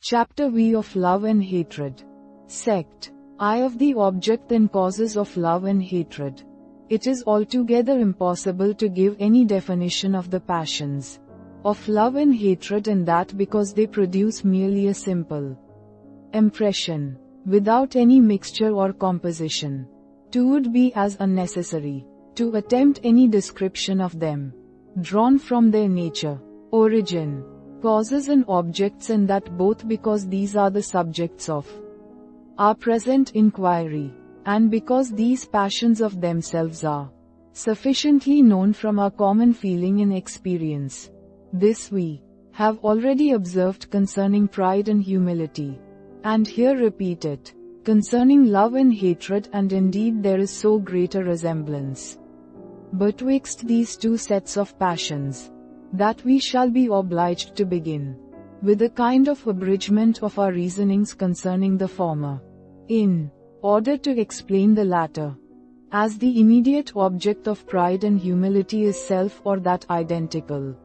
Chapter V of Love and Hatred. Sect. I of the object and causes of love and hatred. It is altogether impossible to give any definition of the passions of love and hatred, and that because they produce merely a simple impression, without any mixture or composition. 2 would be as unnecessary to attempt any description of them, drawn from their nature, origin, causes and objects, and that both because these are the subjects of our present inquiry, and because these passions of themselves are sufficiently known from our common feeling and experience. This we have already observed concerning pride and humility, and here repeat it concerning love and hatred, and indeed there is so great a resemblance betwixt these two sets of passions, that we shall be obliged to begin with a kind of abridgment of our reasonings concerning the former, in order to explain the latter. As the immediate object of pride and humility is self, or that identical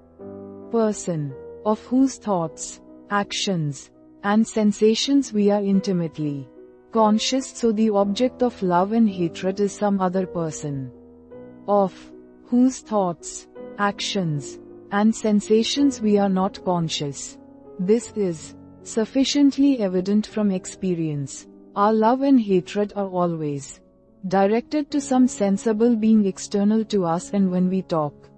person, of whose thoughts, actions, and sensations we are intimately conscious, so the object of love and hatred is some other person, of whose thoughts, actions, and sensations we are not conscious. This is sufficiently evident from experience. Our love and hatred are always directed to some sensible being external to us, and when we talk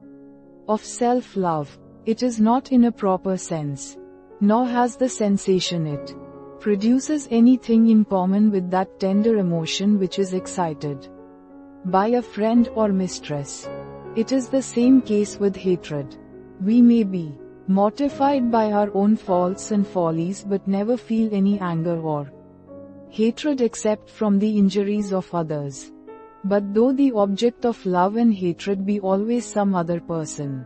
of self-love, it is not in a proper sense, nor has the sensation it produces anything in common with that tender emotion which is excited by a friend or mistress. It is the same case with hatred. We may be mortified by our own faults and follies, but never feel any anger or hatred except from the injuries of others. But though the object of love and hatred be always some other person,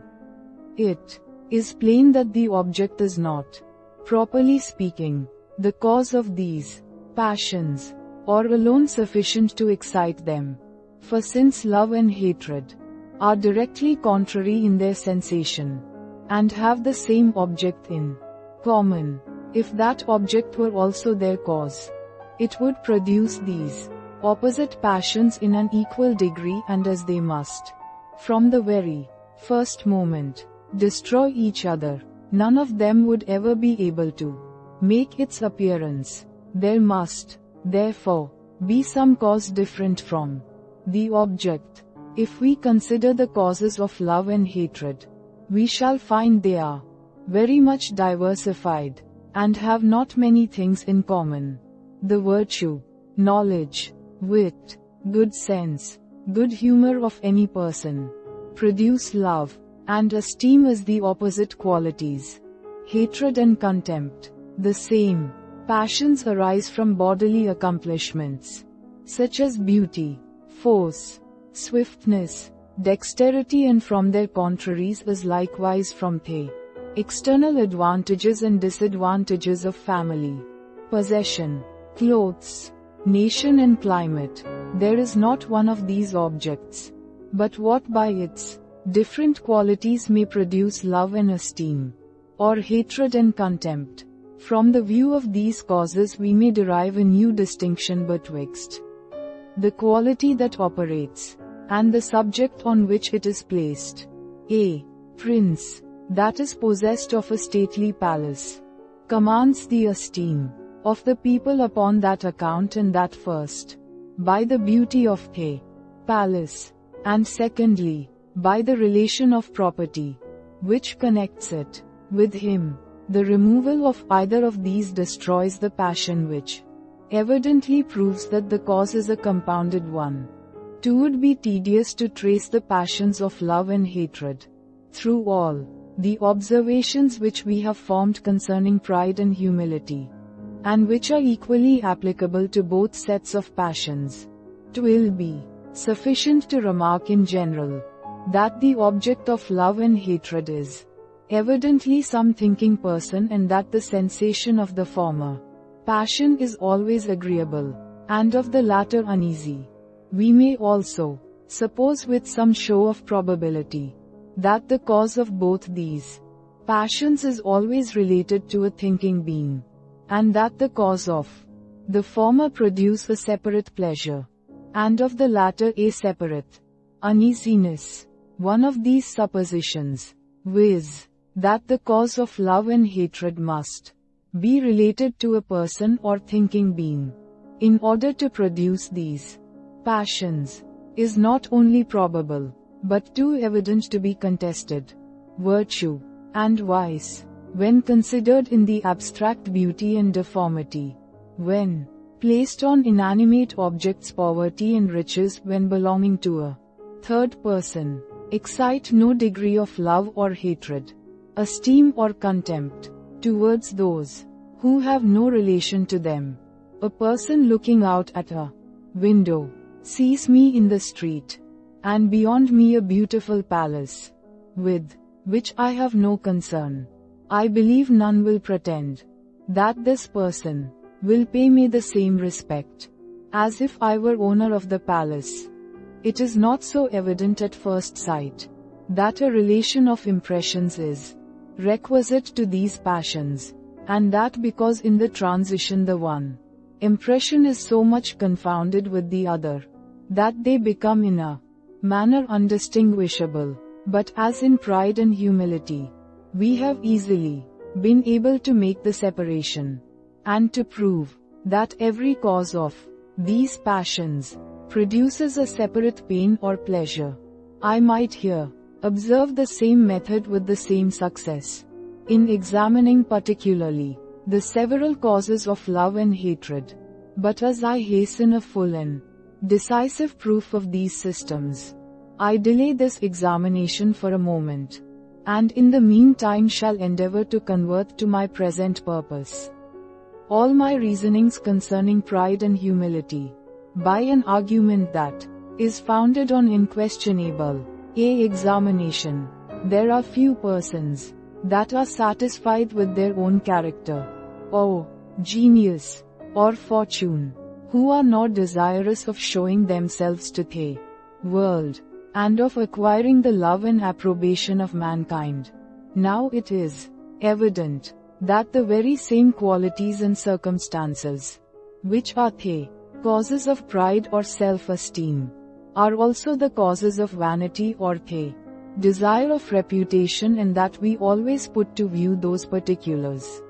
it is plain that the object is not, properly speaking, the cause of these passions, or alone sufficient to excite them. For since love and hatred are directly contrary in their sensation, and have the same object in common, if that object were also their cause, it would produce these opposite passions in an equal degree, and as they must, from the very first moment, destroy each other, none of them would ever be able to make its appearance. There must, therefore, be some cause different from the object. If we consider the causes of love and hatred, we shall find they are very much diversified, and have not many things in common. The virtue, knowledge, wit, good sense, good humor of any person produce love, and esteem as the opposite qualities. Hatred and contempt, the same passions arise from bodily accomplishments, such as beauty, force, swiftness, dexterity, and from their contraries as likewise from the external advantages and disadvantages of family, possession, clothes, nation and climate. There is not one of these objects, but what by its different qualities may produce love and esteem, or hatred and contempt. From the view of these causes we may derive a new distinction betwixt the quality that operates, and the subject on which it is placed. A prince, that is possessed of a stately palace, commands the esteem of the people upon that account, and that first, by the beauty of the palace, and secondly, by the relation of property, which connects it with him. The removal of either of these destroys the passion, which evidently proves that the cause is a compounded one. 2 would be tedious to trace the passions of love and hatred through all the observations which we have formed concerning pride and humility, and which are equally applicable to both sets of passions. 'Twill be sufficient to remark in general that the object of love and hatred is evidently some thinking person, and that the sensation of the former passion is always agreeable, and of the latter uneasy. We may also suppose with some show of probability that the cause of both these passions is always related to a thinking being, and that the cause of the former produce a separate pleasure, and of the latter a separate uneasiness. One of these suppositions, viz., that the cause of love and hatred must be related to a person or thinking being, in order to produce these passions, is not only probable, but too evident to be contested. Virtue and vice, when considered in the abstract beauty and deformity, when placed on inanimate objects, poverty and riches when belonging to a third person, excite no degree of love or hatred, esteem or contempt, towards those who have no relation to them. A person looking out at a window sees me in the street, and beyond me a beautiful palace, with which I have no concern. I believe none will pretend that this person will pay me the same respect as if I were owner of the palace. It is not so evident at first sight that a relation of impressions is requisite to these passions, and that because in the transition the one impression is so much confounded with the other, that they become in a manner undistinguishable. But as in pride and humility, we have easily been able to make the separation, and to prove that every cause of these passions produces a separate pain or pleasure, I might here observe the same method with the same success, in examining particularly the several causes of love and hatred. But as I hasten a full and decisive proof of these systems, I delay this examination for a moment, and in the meantime shall endeavor to convert to my present purpose all my reasonings concerning pride and humility, by an argument that is founded on unquestionable examination. There are few persons that are satisfied with their own character, or genius, or fortune, who are not desirous of showing themselves to the world, and of acquiring the love and approbation of mankind. Now it is evident that the very same qualities and circumstances, which are the causes of pride or self-esteem, are also the causes of vanity or the desire of reputation, and that we always put to view those particulars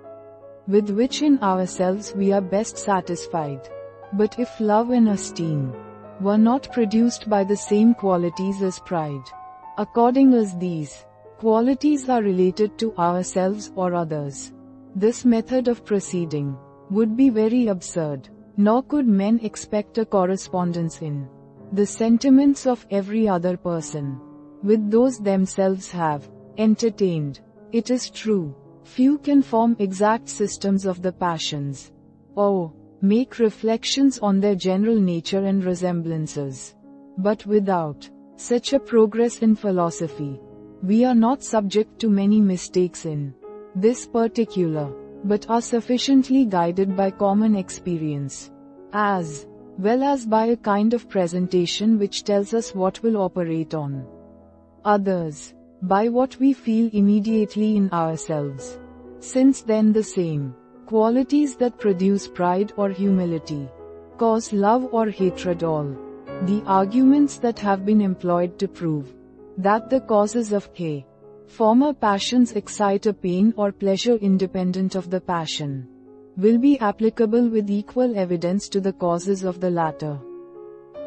with which in ourselves we are best satisfied. But if love and esteem were not produced by the same qualities as pride, according as these qualities are related to ourselves or others, this method of proceeding would be very absurd, nor could men expect a correspondence in the sentiments of every other person with those themselves have entertained. It is true, few can form exact systems of the passions, or make reflections on their general nature and resemblances. But without such a progress in philosophy, we are not subject to many mistakes in this particular, but are sufficiently guided by common experience, as well as by a kind of presentation which tells us what will operate on others, by what we feel immediately in ourselves. Since then the same qualities that produce pride or humility cause love or hatred, all the arguments that have been employed to prove that the causes of the former passions excite a pain or pleasure independent of the passion, will be applicable with equal evidence to the causes of the latter.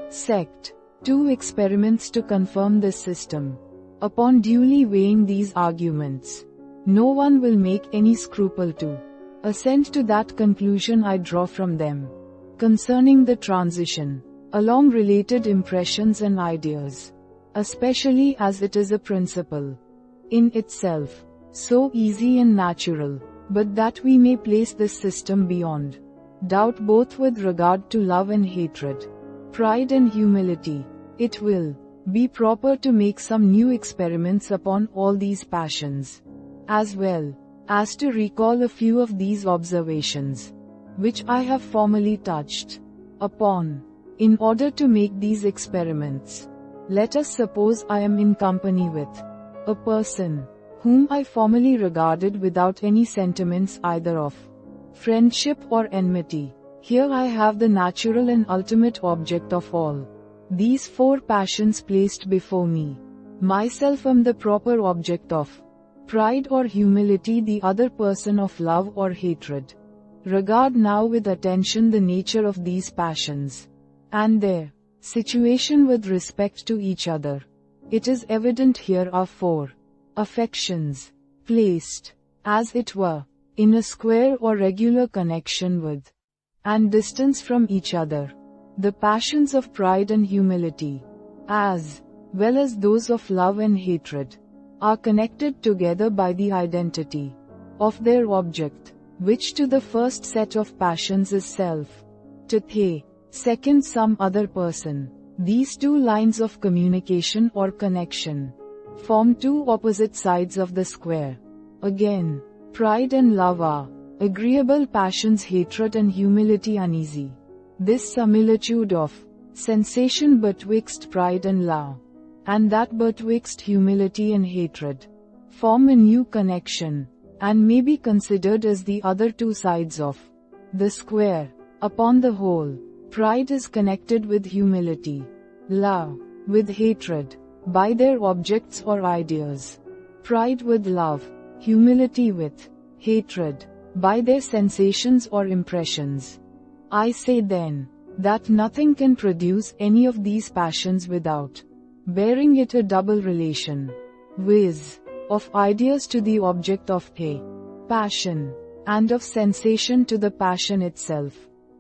Sect. 2 experiments to confirm this system. Upon duly weighing these arguments, no one will make any scruple to assent to that conclusion I draw from them, concerning the transition along related impressions and ideas, especially as it is a principle in itself so easy and natural, but that we may place this system beyond doubt both with regard to love and hatred, pride and humility. It will be proper to make some new experiments upon all these passions, as well as to recall a few of these observations, which I have formerly touched upon. In order to make these experiments, let us suppose I am in company with a person whom I formerly regarded without any sentiments either of friendship or enmity. Here I have the natural and ultimate object of all. These four passions placed before me. Myself am the proper object of pride or humility, the other person of love or hatred. Regard now with attention the nature of these passions, and their situation with respect to each other. It is evident here are four affections, placed, as it were, in a square or regular connection with, and distance from each other. The passions of pride and humility, as well as those of love and hatred, are connected together by the identity of their object, which to the first set of passions is self, to the second some other person. These two lines of communication or connection form two opposite sides of the square. Again, pride and love are agreeable passions, hatred and humility uneasy. This similitude of sensation betwixt pride and love, and that betwixt humility and hatred, form a new connection, and may be considered as the other two sides of the square. Upon the whole, pride is connected with humility, love with hatred, by their objects or ideas. Pride with love, humility with hatred, by their sensations or impressions. I say then, that nothing can produce any of these passions without bearing it a double relation, viz., of ideas to the object of the passion, and of sensation to the passion itself.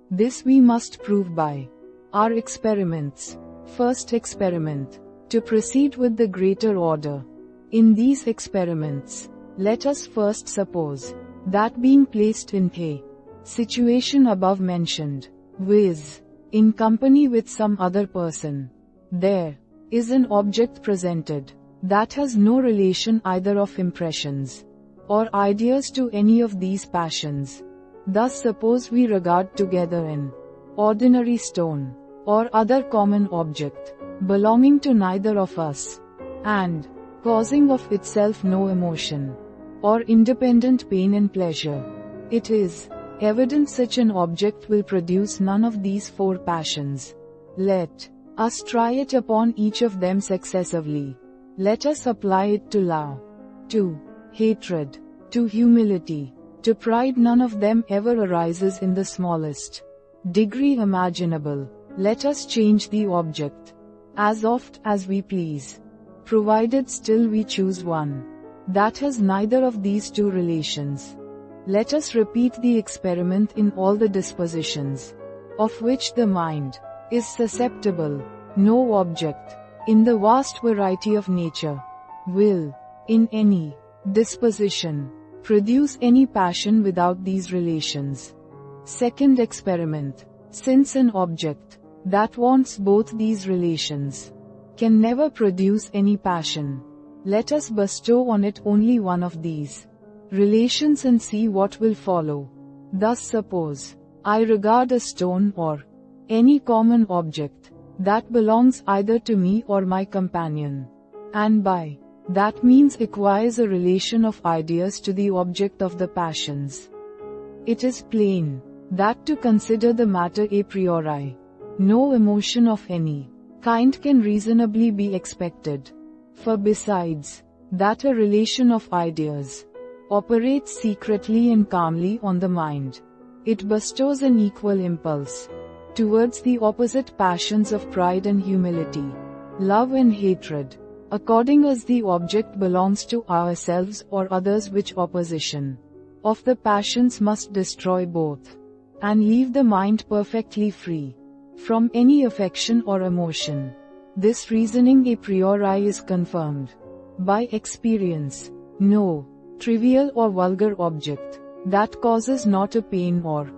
This we must prove by our experiments. First experiment, to proceed with the greater order. In these experiments, let us first suppose that being placed in the situation above mentioned, viz., in company with some other person, there is an object presented that has no relation either of impressions or ideas to any of these passions. Thus suppose we regard together an ordinary stone or other common object belonging to neither of us, and causing of itself no emotion or independent pain and pleasure. It is evident such an object will produce none of these four passions. Let us try it upon each of them successively. Let us apply it to love, to hatred, to humility, to pride. None of them ever arises in the smallest degree imaginable. Let us change the object as oft as we please, provided still we choose one that has neither of these two relations. Let us repeat the experiment in all the dispositions of which the mind is susceptible. No object, in the vast variety of nature, will, in any disposition, produce any passion without these relations. Second experiment, since an object that wants both these relations can never produce any passion, let us bestow on it only one of these relations and see what will follow. Thus suppose I regard a stone or any common object that belongs either to me or my companion, and by that means acquires a relation of ideas to the object of the passions. It is plain that to consider the matter a priori, no emotion of any kind can reasonably be expected. For besides that a relation of ideas operates secretly and calmly on the mind, it bestows an equal impulse towards the opposite passions of pride and humility, love and hatred, according as the object belongs to ourselves or others, which opposition of the passions must destroy both, and leave the mind perfectly free from any affection or emotion. This reasoning a priori is confirmed by experience. No trivial or vulgar object that causes not a pain or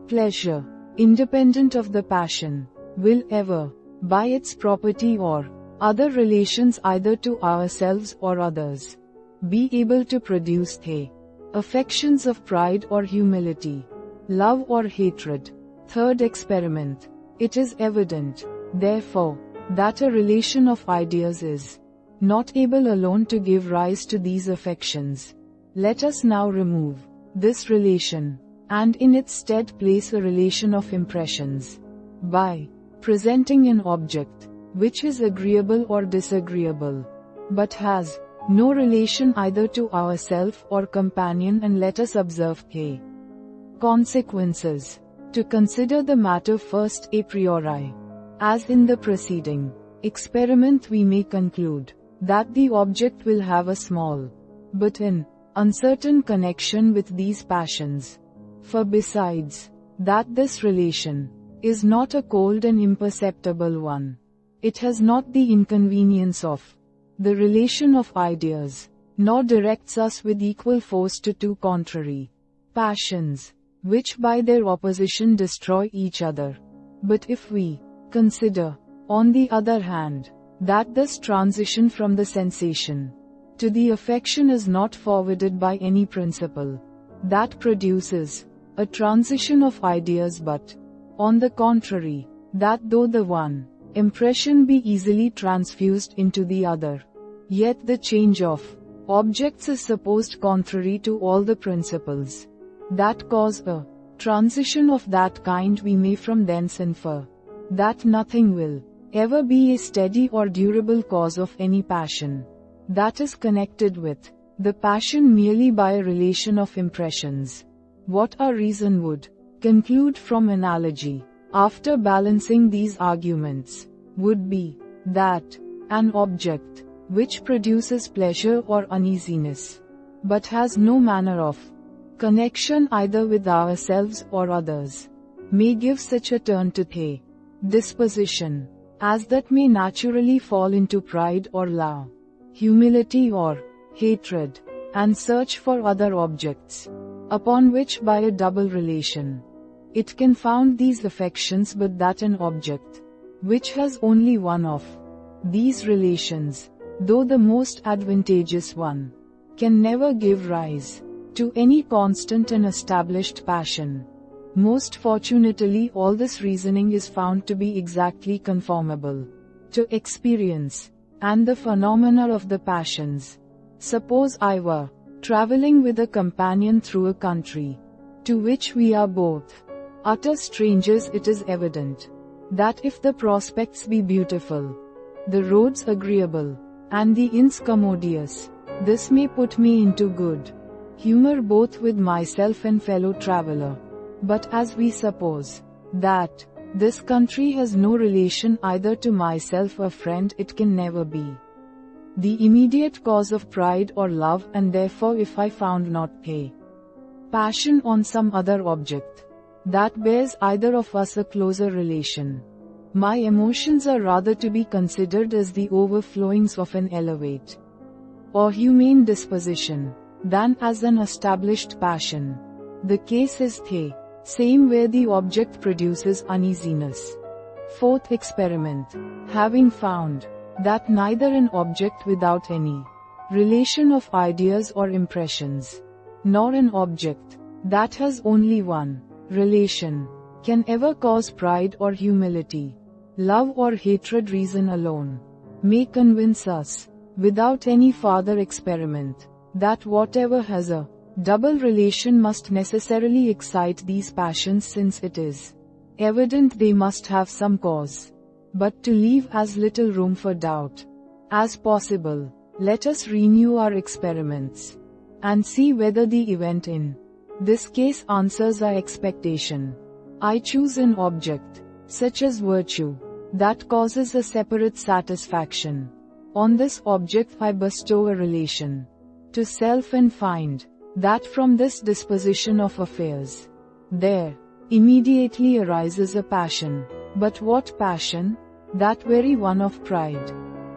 pleasure, independent of the passion, will ever, by its property or other relations either to ourselves or others, be able to produce the affections of pride or humility, love or hatred. Third experiment. It is evident, therefore, that a relation of ideas is not able alone to give rise to these affections. Let us now remove this relation and in its stead place a relation of impressions. By presenting an object, which is agreeable or disagreeable, but has no relation either to ourself or companion, and let us observe a consequences. To consider the matter first a priori. As in the preceding experiment, we may conclude that the object will have a small, but an uncertain connection with these passions. For besides that this relation is not a cold and imperceptible one, it has not the inconvenience of the relation of ideas, nor directs us with equal force to two contrary passions, which by their opposition destroy each other. But if we consider, on the other hand, that this transition from the sensation to the affection is not forwarded by any principle that produces a transition of ideas, but, on the contrary, that though the one impression be easily transfused into the other, yet the change of objects is supposed contrary to all the principles that cause a transition of that kind, we may from thence infer that nothing will ever be a steady or durable cause of any passion that is connected with the passion merely by a relation of impressions. What our reason would conclude from analogy, after balancing these arguments, would be that an object which produces pleasure or uneasiness, but has no manner of connection either with ourselves or others, may give such a turn to a disposition as that may naturally fall into pride or love, humility or hatred, and search for other objects, upon which by a double relation it can found these affections, but that an object which has only one of these relations, though the most advantageous one, can never give rise to any constant and established passion. Most fortunately, all this reasoning is found to be exactly conformable to experience and the phenomena of the passions. Suppose I were traveling with a companion through a country to which we are both utter strangers. It is evident that if the prospects be beautiful, the roads agreeable, and the inns commodious, this may put me into good humor both with myself and fellow traveler. But as we suppose that this country has no relation either to myself or friend, it can never be the immediate cause of pride or love, and therefore if I found not a passion on some other object that bears either of us a closer relation, my emotions are rather to be considered as the overflowings of an elevate or humane disposition, than as an established passion. The case is the same where the object produces uneasiness. Fourth experiment. Having found that neither an object without any relation of ideas or impressions, nor an object that has only one relation, can ever cause pride or humility, love or hatred, reason alone may convince us, without any farther experiment, that whatever has a double relation must necessarily excite these passions, since it is evident they must have some cause. But to leave as little room for doubt as possible, let us renew our experiments, and see whether the event in this case answers our expectation. I choose an object, such as virtue, that causes a separate satisfaction. On this object I bestow a relation to self, and find that from this disposition of affairs, there immediately arises a passion. But what passion? That very one of pride,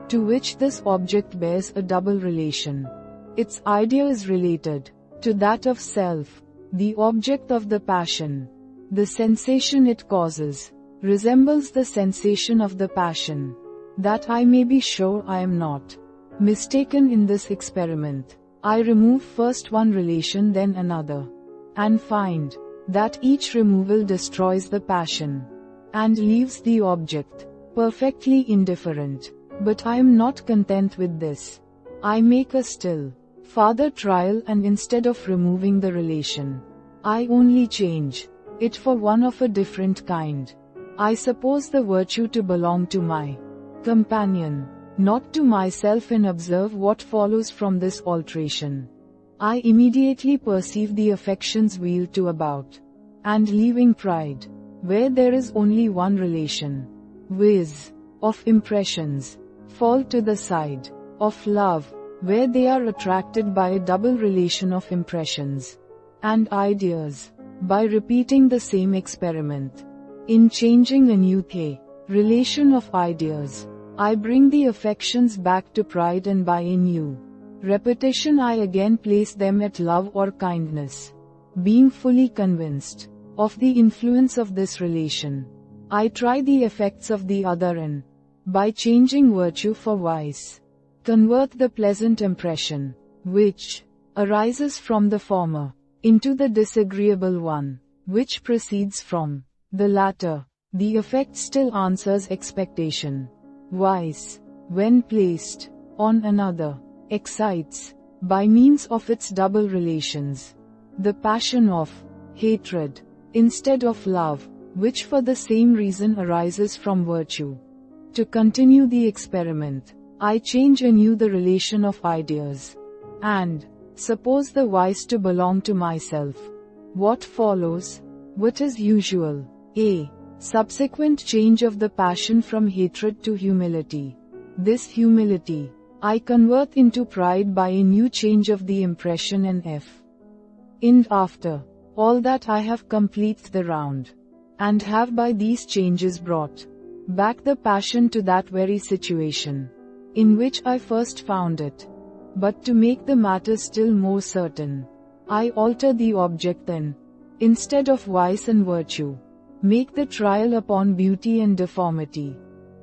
to which this object bears a double relation. Its idea is related to that of self, the object of the passion. The sensation it causes resembles the sensation of the passion. That I may be sure I am not mistaken in this experiment, I remove first one relation then another, and find that each removal destroys the passion, and leaves the object perfectly indifferent. But I am not content with this. I make a still farther trial, and instead of removing the relation, I only change it for one of a different kind. I suppose the virtue to belong to my companion, not to myself, and observe what follows from this alteration. I immediately perceive the affections wheel to about, and leaving pride, where there is only one relation, viz. Of impressions, fall to the side of love, where they are attracted by a double relation of impressions and ideas, by repeating the same experiment. In changing a new relation of ideas, I bring the affections back to pride, and by a new repetition I again place them at love or kindness. Being fully convinced of the influence of this relation, I try the effects of the other, and, by changing virtue for vice, convert the pleasant impression, which arises from the former, into the disagreeable one, which proceeds from the latter. The effect still answers expectation. Vice, when placed on another, excites, by means of its double relations, the passion of hatred, instead of love, which for the same reason arises from virtue. To continue the experiment, I change anew the relation of ideas, and suppose the vice to belong to myself. What follows? What is usual? A subsequent change of the passion from hatred to humility. This humility I convert into pride by a new change of the impression, and and after all that I have completed the round, and have by these changes brought back the passion to that very situation in which I first found it. But to make the matter still more certain, I alter the object then. Instead of vice and virtue, make the trial upon beauty and deformity,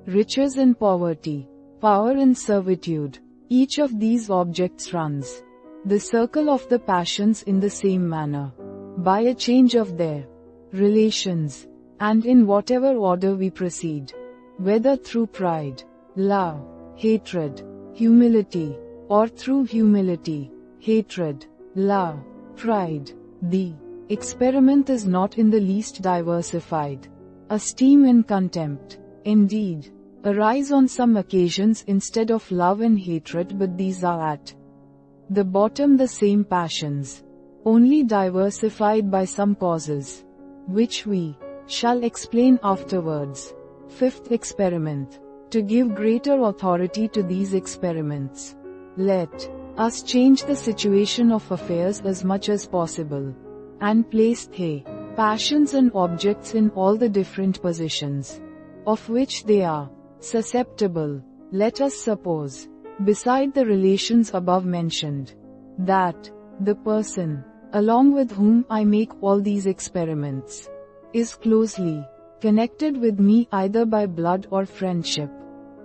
riches and poverty, power and servitude. Each of these objects runs the circle of the passions in the same manner, by a change of their relations, and in whatever order we proceed, whether through pride, love, hatred, humility, or through humility, hatred, love, pride, the experiment is not in the least diversified. Esteem and contempt, indeed, arise on some occasions instead of love and hatred, but these are at the bottom the same passions, only diversified by some causes, which we shall explain afterwards. Fifth experiment. To give greater authority to these experiments, let us change the situation of affairs as much as possible, and place the passions and objects in all the different positions of which they are susceptible. Let us suppose, beside the relations above mentioned, that the person, along with whom I make all these experiments, is closely connected with me either by blood or friendship.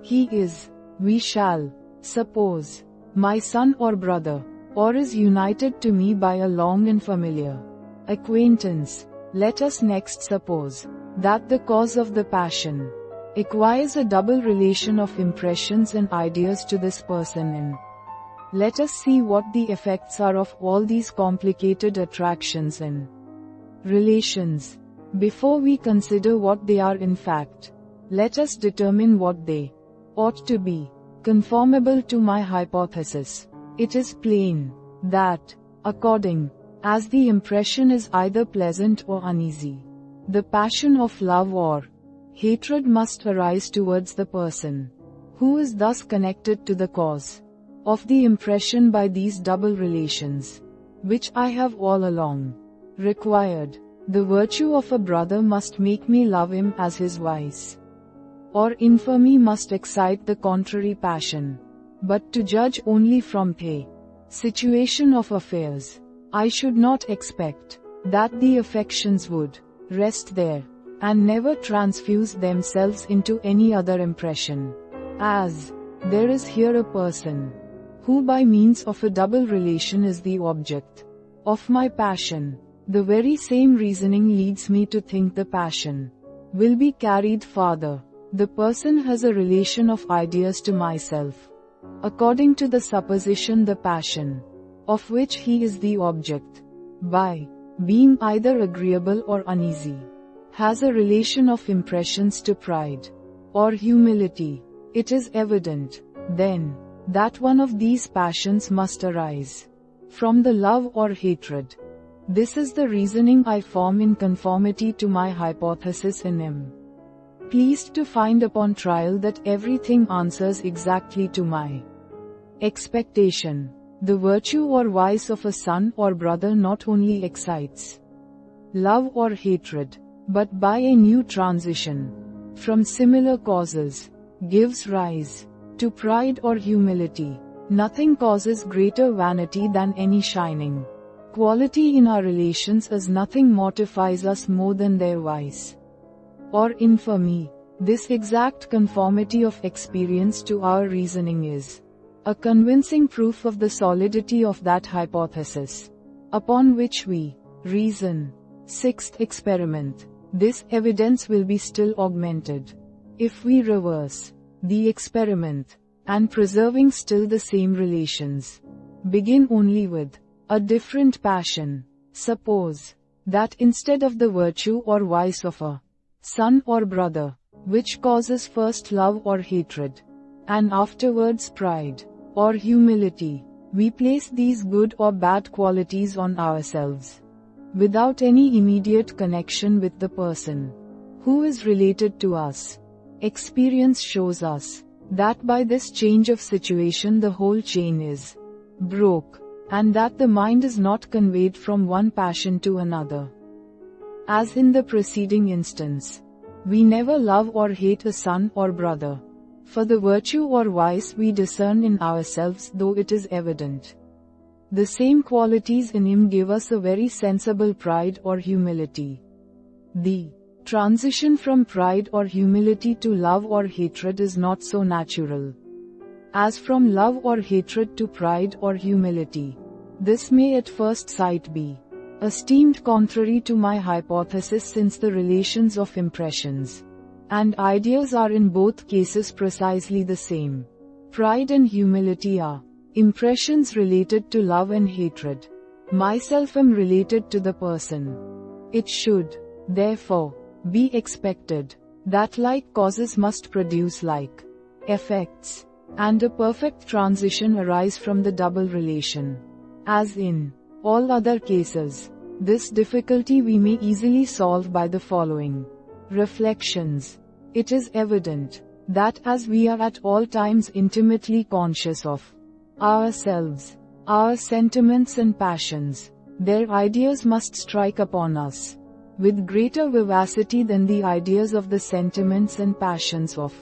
He is, we shall suppose, my son or brother, or is united to me by a long and familiar acquaintance. Let us next suppose that the cause of the passion acquires a double relation of impressions and ideas to this person, and let us see what the effects are of all these complicated attractions and relations. Before we consider what they are in fact, let us determine what they ought to be. Conformable to my hypothesis, it is plain that, according as the impression is either pleasant or uneasy, the passion of love or hatred must arise towards the person, who is thus connected to the cause of the impression by these double relations, which I have all along required. The virtue of a brother must make me love him as his vice, or infamy must excite the contrary passion. But to judge only from the situation of affairs, I should not expect that the affections would rest there, and never transfuse themselves into any other impression. As there is here a person, who by means of a double relation is the object of my passion, the very same reasoning leads me to think the passion will be carried farther. The person has a relation of ideas to myself, according to the supposition the passion, of which he is the object, by being either agreeable or uneasy, has a relation of impressions to pride or humility. It is evident, then, that one of these passions must arise from the love or hatred. This is the reasoning I form in conformity to my hypothesis in Hume. Pleased to find upon trial that everything answers exactly to my expectation. The virtue or vice of a son or brother not only excites love or hatred, but by a new transition from similar causes, gives rise to pride or humility. Nothing causes greater vanity than any shining quality in our relations, as nothing mortifies us more than their vice or infamy. This exact conformity of experience to our reasoning is a convincing proof of the solidity of that hypothesis upon which we reason. Sixth experiment. This evidence will be still augmented if we reverse the experiment, and preserving still the same relations, begin only with a different passion. Suppose that instead of the virtue or vice of a son or brother, which causes first love or hatred, and afterwards pride or humility, we place these good or bad qualities on ourselves, without any immediate connection with the person who is related to us. Experience shows us that by this change of situation the whole chain is broke, and that the mind is not conveyed from one passion to another. As in the preceding instance, we never love or hate a son or brother, for the virtue or vice we discern in ourselves, though it is evident. The same qualities in him give us a very sensible pride or humility. The transition from pride or humility to love or hatred is not so natural as from love or hatred to pride or humility. This may at first sight be esteemed contrary to my hypothesis, since the relations of impressions and ideas are in both cases precisely the same. Pride and humility are impressions related to love and hatred. Myself am related to the person. It should, therefore, be expected that like causes must produce like effects, and a perfect transition arise from the double relation. As in all other cases, this difficulty we may easily solve by the following reflections. It is evident that as we are at all times intimately conscious of ourselves, our sentiments and passions, their ideas must strike upon us with greater vivacity than the ideas of the sentiments and passions of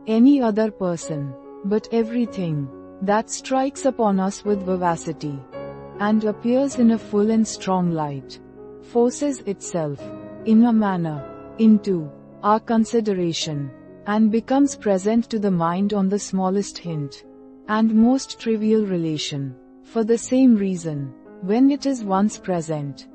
any other person. But everything that strikes upon us with vivacity, and appears in a full and strong light, forces itself, in a manner, into our consideration, and becomes present to the mind on the smallest hint and most trivial relation. For the same reason, when it is once present,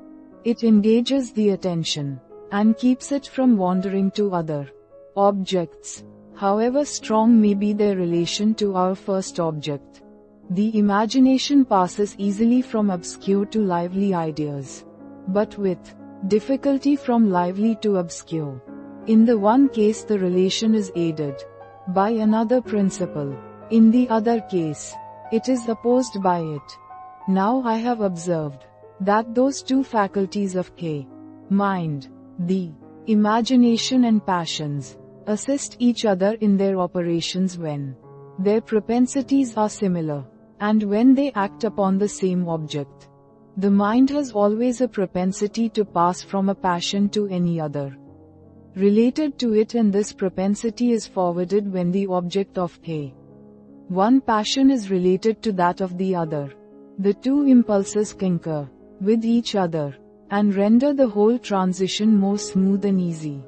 it engages the attention, and keeps it from wandering to other objects, however strong may be their relation to our first object. The imagination passes easily from obscure to lively ideas, but with difficulty from lively to obscure. In the one case the relation is aided by another principle, in the other case, it is opposed by it. Now I have observed that those two faculties of mind, the imagination and passions, assist each other in their operations when their propensities are similar, and when they act upon the same object. The mind has always a propensity to pass from a passion to any other related to it, and this propensity is forwarded when the object of one passion is related to that of the other. The two impulses concur with each other, and render the whole transition more smooth and easy.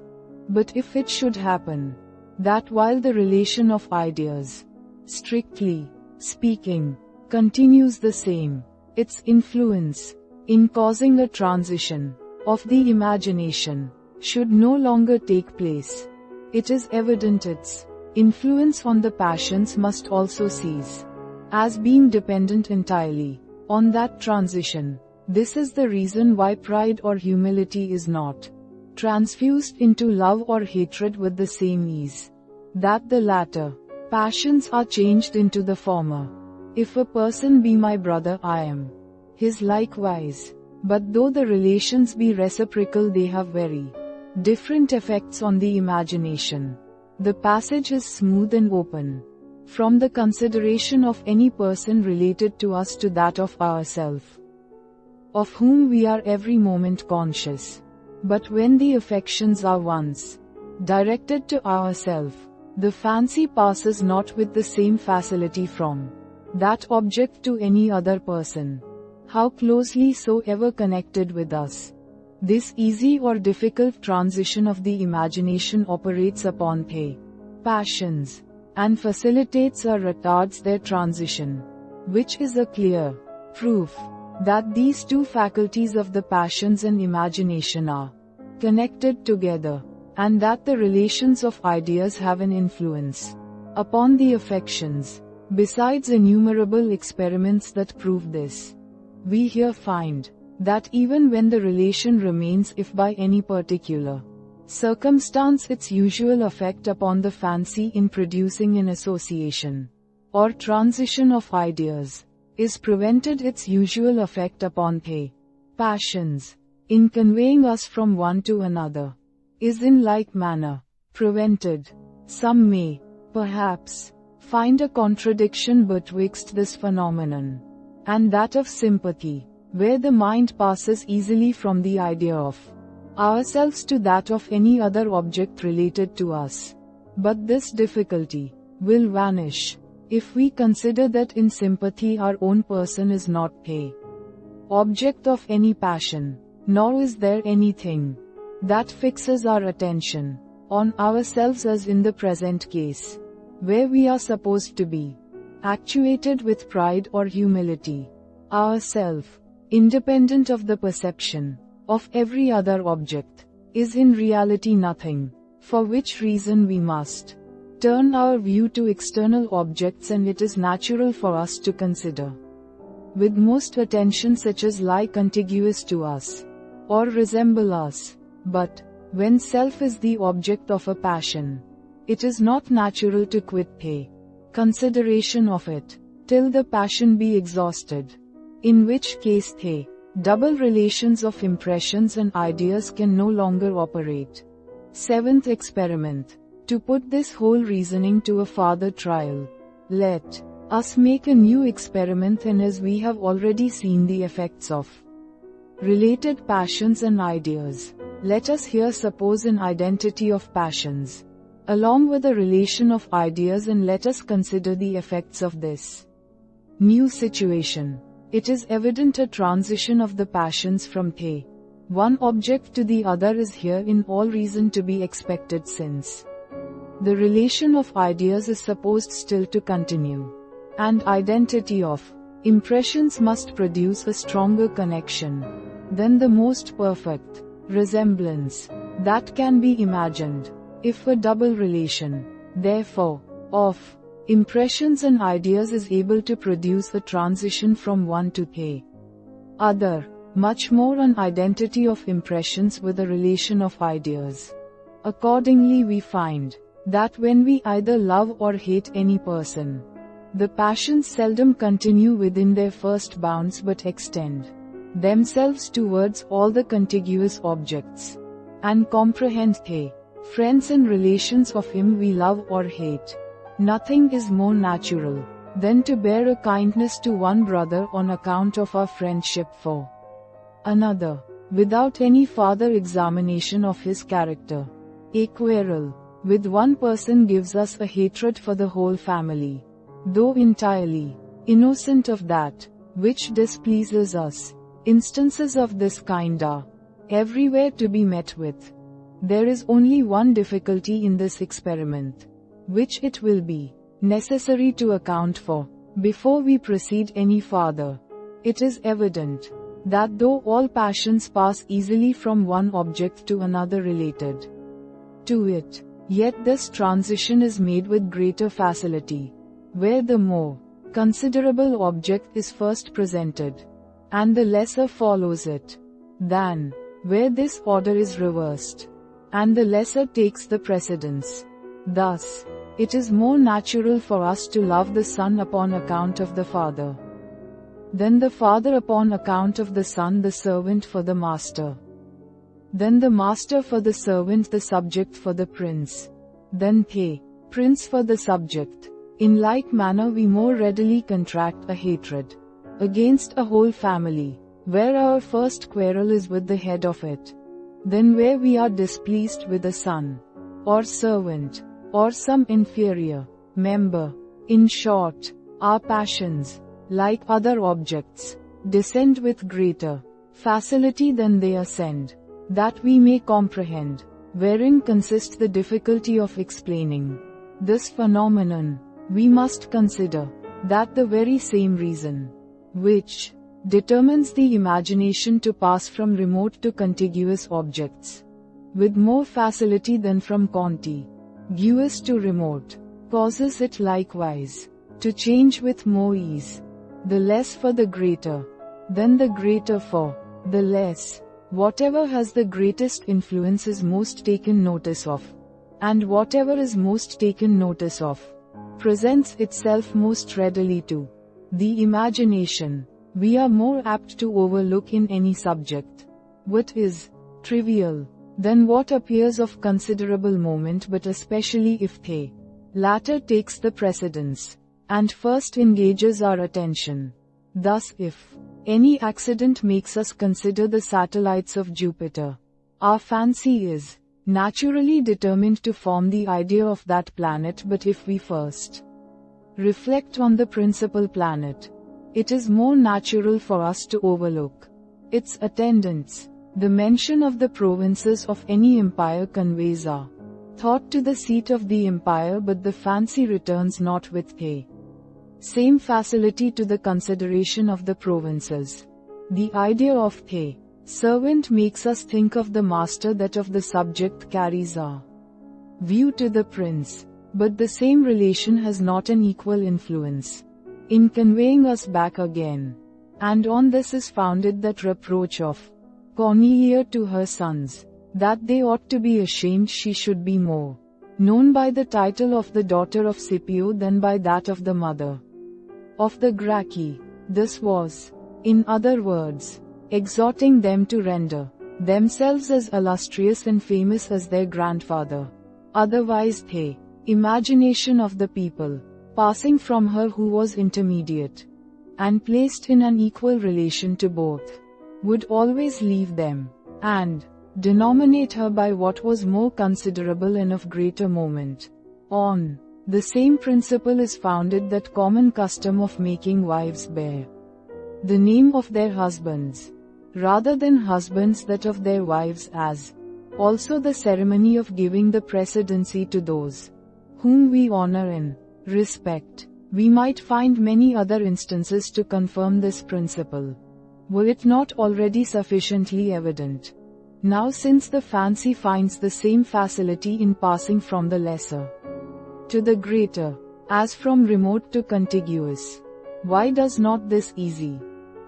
But if it should happen that while the relation of ideas, strictly speaking, continues the same, its influence in causing a transition of the imagination should no longer take place, it is evident its influence on the passions must also cease, as being dependent entirely on that transition. This is the reason why pride or humility is not transfused into love or hatred with the same ease that the latter passions are changed into the former. If a person be my brother, I am his likewise. But though the relations be reciprocal, they have very different effects on the imagination. The passage is smooth and open. From the consideration of any person related to us to that of ourself, of whom we are every moment conscious. But when the affections are once directed to ourself, the fancy passes not with the same facility from that object to any other person, how closely soever connected with us. This easy or difficult transition of the imagination operates upon the passions, and facilitates or retards their transition, which is a clear proof that these two faculties of the passions and imagination are connected together, and that the relations of ideas have an influence upon the affections, besides innumerable experiments that prove this. We here find that even when the relation remains, if by any particular circumstance its usual effect upon the fancy in producing an association or transition of ideas is prevented, its usual effect upon the passions in conveying us from one to another is in like manner prevented. Some may, perhaps, find a contradiction betwixt this phenomenon and that of sympathy, where the mind passes easily from the idea of ourselves to that of any other object related to us. But this difficulty will vanish if we consider that in sympathy our own person is not the object of any passion, nor is there anything that fixes our attention on ourselves, as in the present case, where we are supposed to be actuated with pride or humility. Ourself, independent of the perception of every other object, is in reality nothing, for which reason we must turn our view to external objects, and it is natural for us to consider with most attention such as lie contiguous to us or resemble us. But when self is the object of a passion, it is not natural to quit the consideration of it till the passion be exhausted, in which case the double relations of impressions and ideas can no longer operate. Seventh experiment. To put this whole reasoning to a farther trial, let us make a new experiment, and as we have already seen the effects of related passions and ideas, let us here suppose an identity of passions along with a relation of ideas, and let us consider the effects of this new situation. It is evident a transition of the passions from the one object to the other is here in all reason to be expected, since the relation of ideas is supposed still to continue, and identity of impressions must produce a stronger connection than the most perfect resemblance that can be imagined. If a double relation, therefore, of impressions and ideas is able to produce a transition from one to the other, much more an identity of impressions with a relation of ideas. Accordingly, we find that when we either love or hate any person, the passions seldom continue within their first bounds but extend themselves towards all the contiguous objects, and comprehend the friends and relations of him we love or hate. Nothing is more natural than to bear a kindness to one brother on account of our friendship for another, without any farther examination of his character. A quarrel with one person gives us a hatred for the whole family, though entirely innocent of that which displeases us. Instances of this kind are everywhere to be met with. There is only one difficulty in this experiment, which it will be necessary to account for before we proceed any farther. It is evident that though all passions pass easily from one object to another related to it, yet this transition is made with greater facility where the more considerable object is first presented. and the lesser follows it, than where this order is reversed, and the lesser takes the precedence. Thus, it is more natural for us to love the Son upon account of the Father, then the Father upon account of the Son, the servant for the master, then the master for the servant, the subject for the prince, then the prince for the subject. In like manner we more readily contract a hatred against a whole family, where our first quarrel is with the head of it, than where we are displeased with a son, or servant, or some inferior member. In short, our passions, like other objects, descend with greater facility than they ascend, that we may comprehend, wherein consists the difficulty of explaining this phenomenon. We must consider that the very same reason, which determines the imagination to pass from remote to contiguous objects with more facility than from contiguous to remote, causes it likewise to change with more ease, the less for the greater, than the greater for the less. Whatever has the greatest influence is most taken notice of, and whatever is most taken notice of presents itself most readily to the imagination. We are more apt to overlook in any subject what is trivial than what appears of considerable moment, but especially if the latter takes the precedence and first engages our attention. Thus, if any accident makes us consider the satellites of Jupiter, our fancy is naturally determined to form the idea of that planet, but if we first reflect on the principal planet, it is more natural for us to overlook its attendants. The mention of the provinces of any empire conveys our thought to the seat of the empire, but the fancy returns not with the same facility to the consideration of the provinces. The idea of the servant makes us think of the master, that of the subject carries our view to the prince, but the same relation has not an equal influence in conveying us back again. And on this is founded that reproach of Cornelia to her sons, that they ought to be ashamed she should be more known by the title of the daughter of Scipio than by that of the mother of the Gracchi. This was, in other words, exhorting them to render themselves as illustrious and famous as their grandfather. Otherwise the imagination of the people, passing from her who was intermediate, and placed in an equal relation to both, would always leave them, and denominate her by what was more considerable and of greater moment. On the same principle is founded that common custom of making wives bear the name of their husbands, rather than husbands that of their wives, as also the ceremony of giving the precedency to those whom we honor and respect. We might find many other instances to confirm this principle, were it not already sufficiently evident. Now, since the fancy finds the same facility in passing from the lesser to the greater, as from remote to contiguous, why does not this easy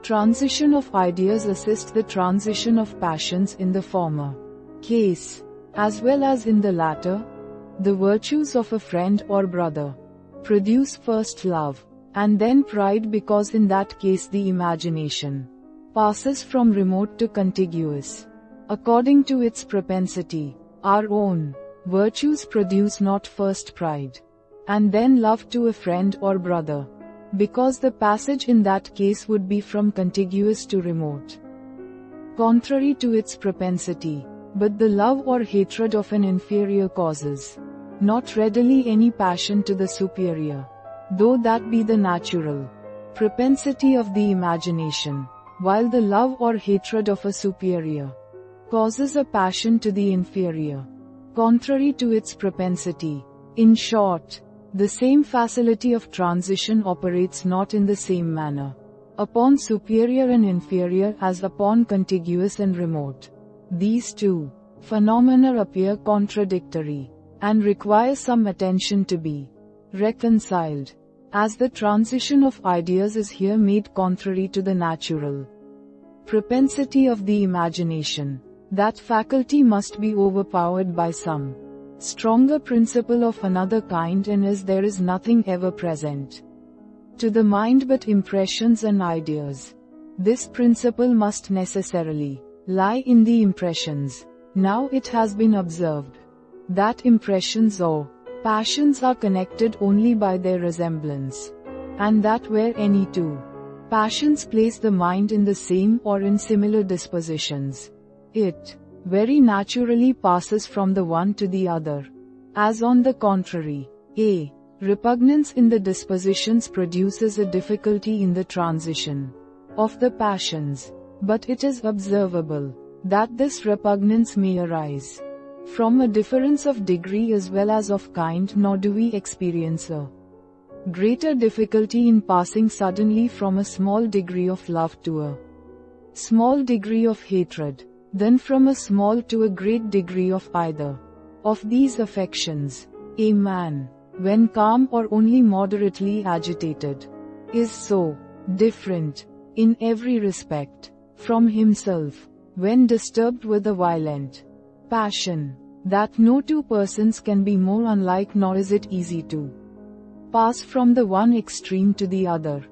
transition of ideas assist the transition of passions in the former case, as well as in the latter? The virtues of a friend or brother produce first love, and then pride, because in that case the imagination passes from remote to contiguous, according to its propensity. Our own virtues produce not first pride, and then love to a friend or brother, because the passage in that case would be from contiguous to remote, contrary to its propensity. But the love or hatred of an inferior causes not readily any passion to the superior, though that be the natural propensity of the imagination, while the love or hatred of a superior causes a passion to the inferior, contrary to its propensity. In short, the same facility of transition operates not in the same manner upon superior and inferior as upon contiguous and remote. These two phenomena appear contradictory, and require some attention to be reconciled, as the transition of ideas is here made contrary to the natural Propensity of the imagination. That faculty must be overpowered by some stronger principle of another kind, and as there is nothing ever present to the mind but impressions and ideas, this principle must necessarily lie in the impressions. Now it has been observed that impressions or passions are connected only by their resemblance, and that where any two passions place the mind in the same or in similar dispositions, it very naturally passes from the one to the other. As on the contrary, a repugnance in the dispositions produces a difficulty in the transition of the passions, but it is observable that this repugnance may arise from a difference of degree as well as of kind, nor do we experience a greater difficulty in passing suddenly from a small degree of love to a small degree of hatred, than from a small to a great degree of either of these affections. A man, when calm or only moderately agitated, is so different, in every respect, from himself, when disturbed with a violent passion, that no two persons can be more unlike, nor is it easy to pass from the one extreme to the other,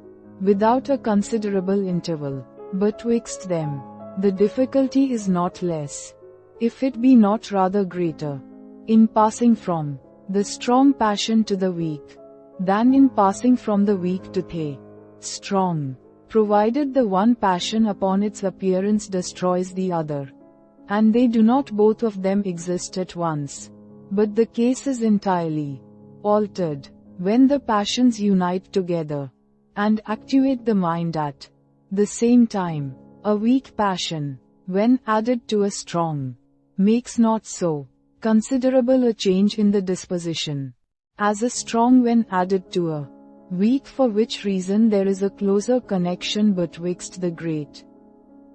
without a considerable interval betwixt them. The difficulty is not less, if it be not rather greater, in passing from the strong passion to the weak, than in passing from the weak to the strong, provided the one passion upon its appearance destroys the other, and they do not both of them exist at once. But the case is entirely altered when the passions unite together and actuate the mind at the same time. A weak passion, when added to a strong, makes not so considerable a change in the disposition as a strong when added to a weak, for which reason there is a closer connection betwixt the great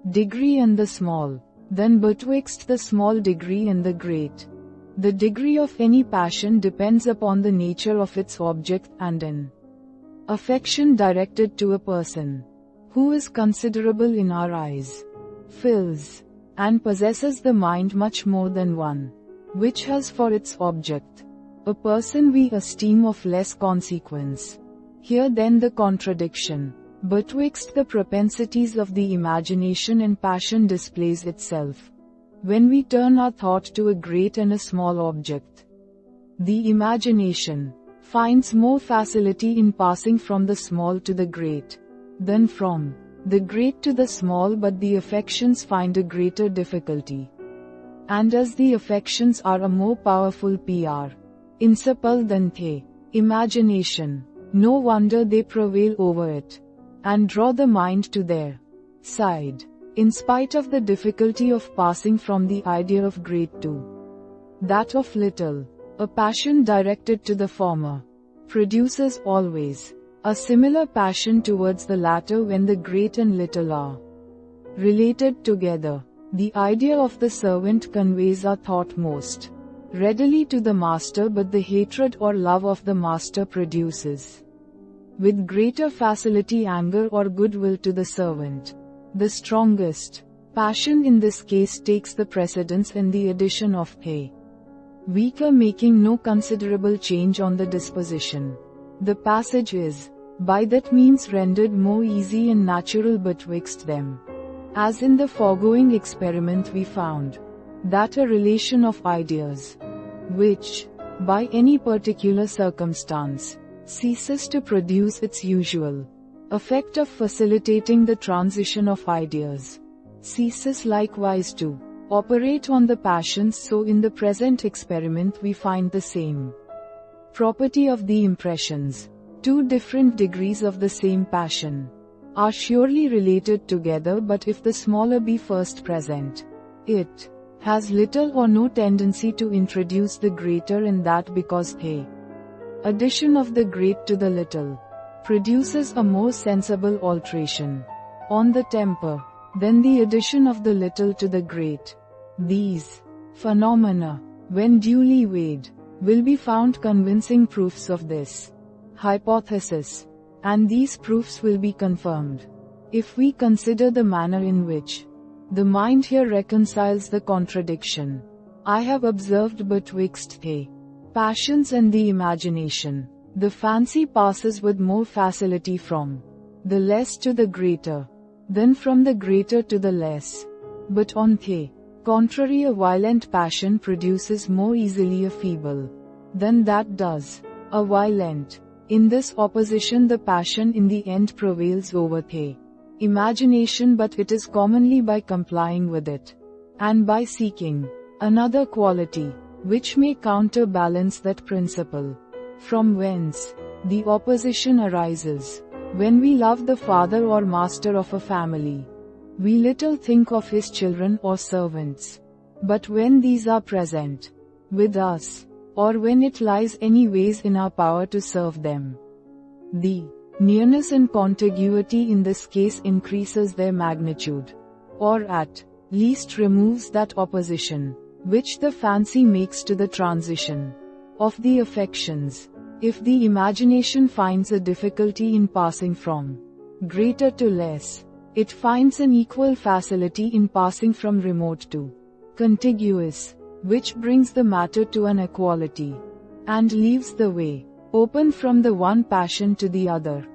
degree and the small, than betwixt the small degree and the great. The degree of any passion depends upon the nature of its object, and an affection directed to a person who is considerable in our eyes fills and possesses the mind much more than one which has for its object a person we esteem of less consequence. Here then the contradiction betwixt the propensities of the imagination and passion displays itself. When we turn our thought to a great and a small object, the imagination finds more facility in passing from the small to the great than from the great to the small, but the affections find a greater difficulty. And as the affections are a more powerful principle than the imagination, no wonder they prevail over it, and draw the mind to their side, in spite of the difficulty of passing from the idea of great to that of little. A passion directed to the former produces always a similar passion towards the latter when the great and little are related together. The idea of the servant conveys our thought most readily to the master, but the hatred or love of the master produces with greater facility anger or goodwill to the servant. The strongest passion in this case takes the precedence in the addition of a weaker, making no considerable change on the disposition. The passage is by that means rendered more easy and natural betwixt them. As in the foregoing experiment we found that a relation of ideas, which, by any particular circumstance, ceases to produce its usual effect of facilitating the transition of ideas, ceases likewise to operate on the passions, so in the present experiment we find the same property of the impressions. Two different degrees of the same passion are surely related together, but if the smaller be first present, it has little or no tendency to introduce the greater, and that because the addition of the great to the little produces a more sensible alteration on the temper than the addition of the little to the great. These phenomena, when duly weighed, will be found convincing proofs of this hypothesis, and these proofs will be confirmed If we consider the manner in which the mind here reconciles the contradiction I have observed betwixt the passions and the imagination, the fancy passes with more facility from the less to the greater, than from the greater to the less. But on the contrary, a violent passion produces more easily a feeble than that does a violent. In this opposition, the passion in the end prevails over the imagination, but it is commonly by complying with it, and by seeking another quality, which may counterbalance that principle, from whence the opposition arises. When we love the father or master of a family, we little think of his children or servants. But when these are present with us, or when it lies any ways in our power to serve them, the nearness and contiguity in this case increases their magnitude, or at least removes that opposition which the fancy makes to the transition of the affections. If the imagination finds a difficulty in passing from greater to less, it finds an equal facility in passing from remote to contiguous, which brings the matter to an equality, and leaves the way open from the one passion to the other.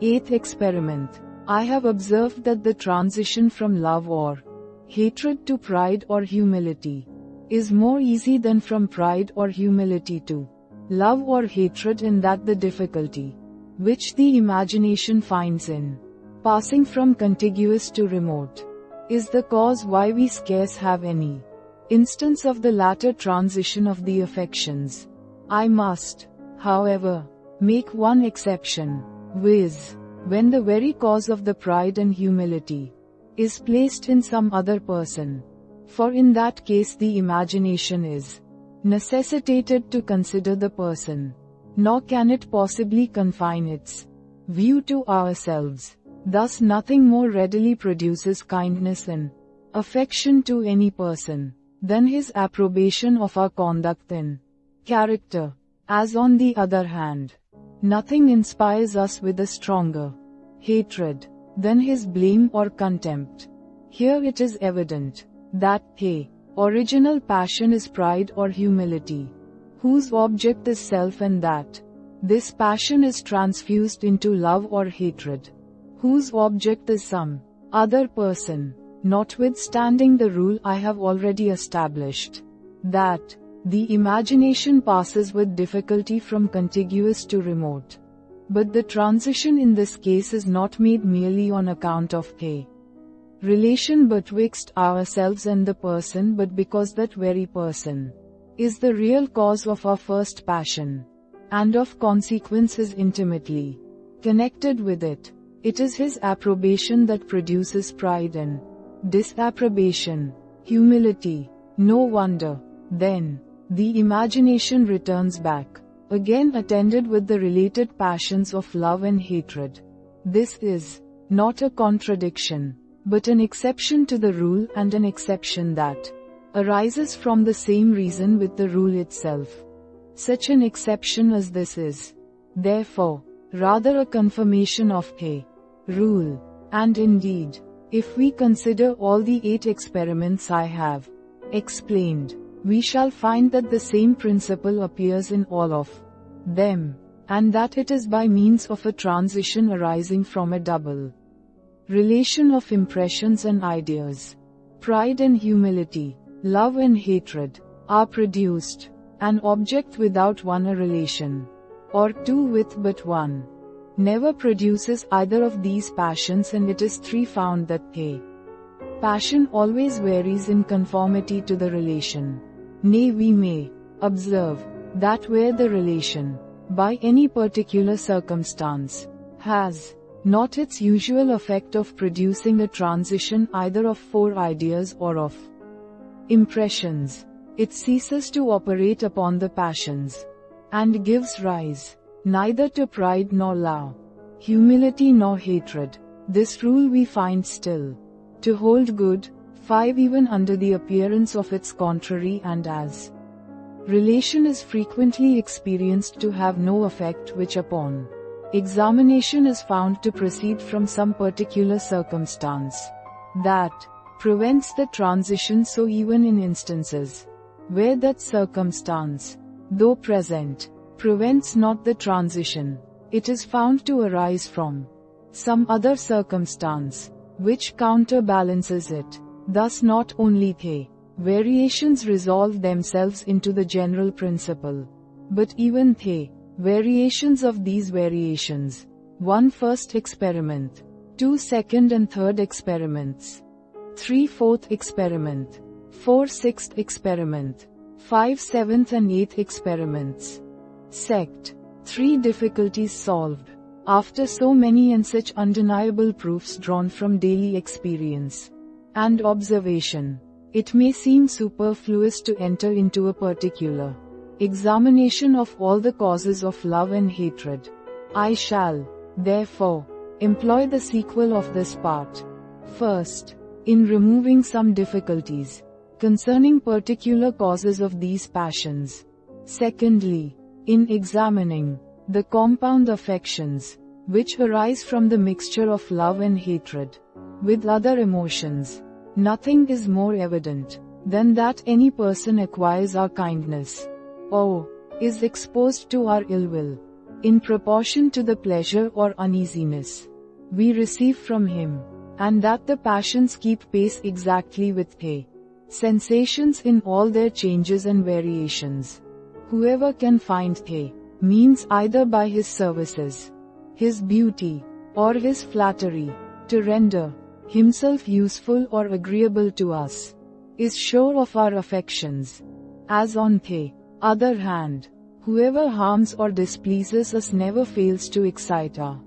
8th experiment. I have observed that the transition from love or hatred to pride or humility is more easy than from pride or humility to love or hatred, in that the difficulty which the imagination finds in passing from contiguous to remote is the cause why we scarce have any instance of the latter transition of the affections. I must, however, make one exception, viz., when the very cause of the pride and humility is placed in some other person, for in that case the imagination is necessitated to consider the person, nor can it possibly confine its view to ourselves. Thus nothing more readily produces kindness and affection to any person than his approbation of our conduct and character, as on the other hand, nothing inspires us with a stronger hatred than his blame or contempt. Here it is evident that the original passion is pride or humility, whose object is self, and that this passion is transfused into love or hatred, whose object is some other person, notwithstanding the rule I have already established, that the imagination passes with difficulty from contiguous to remote. But the transition in this case is not made merely on account of the relation betwixt ourselves and the person, but because that very person is the real cause of our first passion, and of consequence is intimately connected with it. It is his approbation that produces pride and disapprobation, humility. No wonder, then, the imagination returns back, again attended with the related passions of love and hatred. This is not a contradiction, but an exception to the rule, and an exception that arises from the same reason with the rule itself. Such an exception as this is, therefore, rather a confirmation of the rule. And indeed, if we consider all the 8 experiments I have explained, we shall find that the same principle appears in all of them, and that it is by means of a transition arising from a double relation of impressions and ideas, pride and humility, love and hatred, are produced. An object without one a relation, or two with but one, never produces either of these passions, and it is found that the passion always varies in conformity to the relation. Nay, we may observe that where the relation, by any particular circumstance, has not its usual effect of producing a transition either of 4 ideas or of impressions, it ceases to operate upon the passions, and gives rise neither to pride nor love, humility nor hatred. This rule we find still to hold good, 5 even under the appearance of its contrary, and as relation is frequently experienced to have no effect which upon Examination is found to proceed from some particular circumstance that prevents the transition, so even in instances where that circumstance, though present, prevents not the transition, it is found to arise from some other circumstance which counterbalances it. Thus not only the variations resolve themselves into the general principle, but even the variations of these variations, 1 first experiment, 2 second and third experiments, 3 fourth experiment, 4 sixth experiment, 5 seventh and 8th experiments. Sect. 3 difficulties solved. After so many and such undeniable proofs drawn from daily experience and observation, it may seem superfluous to enter into a particular examination of all the causes of love and hatred. I shall, therefore, employ the sequel of this part. First, in removing some difficulties concerning particular causes of these passions. Secondly, in examining the compound affections, which arise from the mixture of love and hatred with other emotions. Nothing is more evident than that any person acquires our kindness, or is exposed to our ill will, in proportion to the pleasure or uneasiness we receive from him, and that the passions keep pace exactly with the sensations in all their changes and variations. Whoever can find the means either by his services, his beauty, or his flattery, to render himself useful or agreeable to us, is sure of our affections. As on the other hand, whoever harms or displeases us never fails to excite our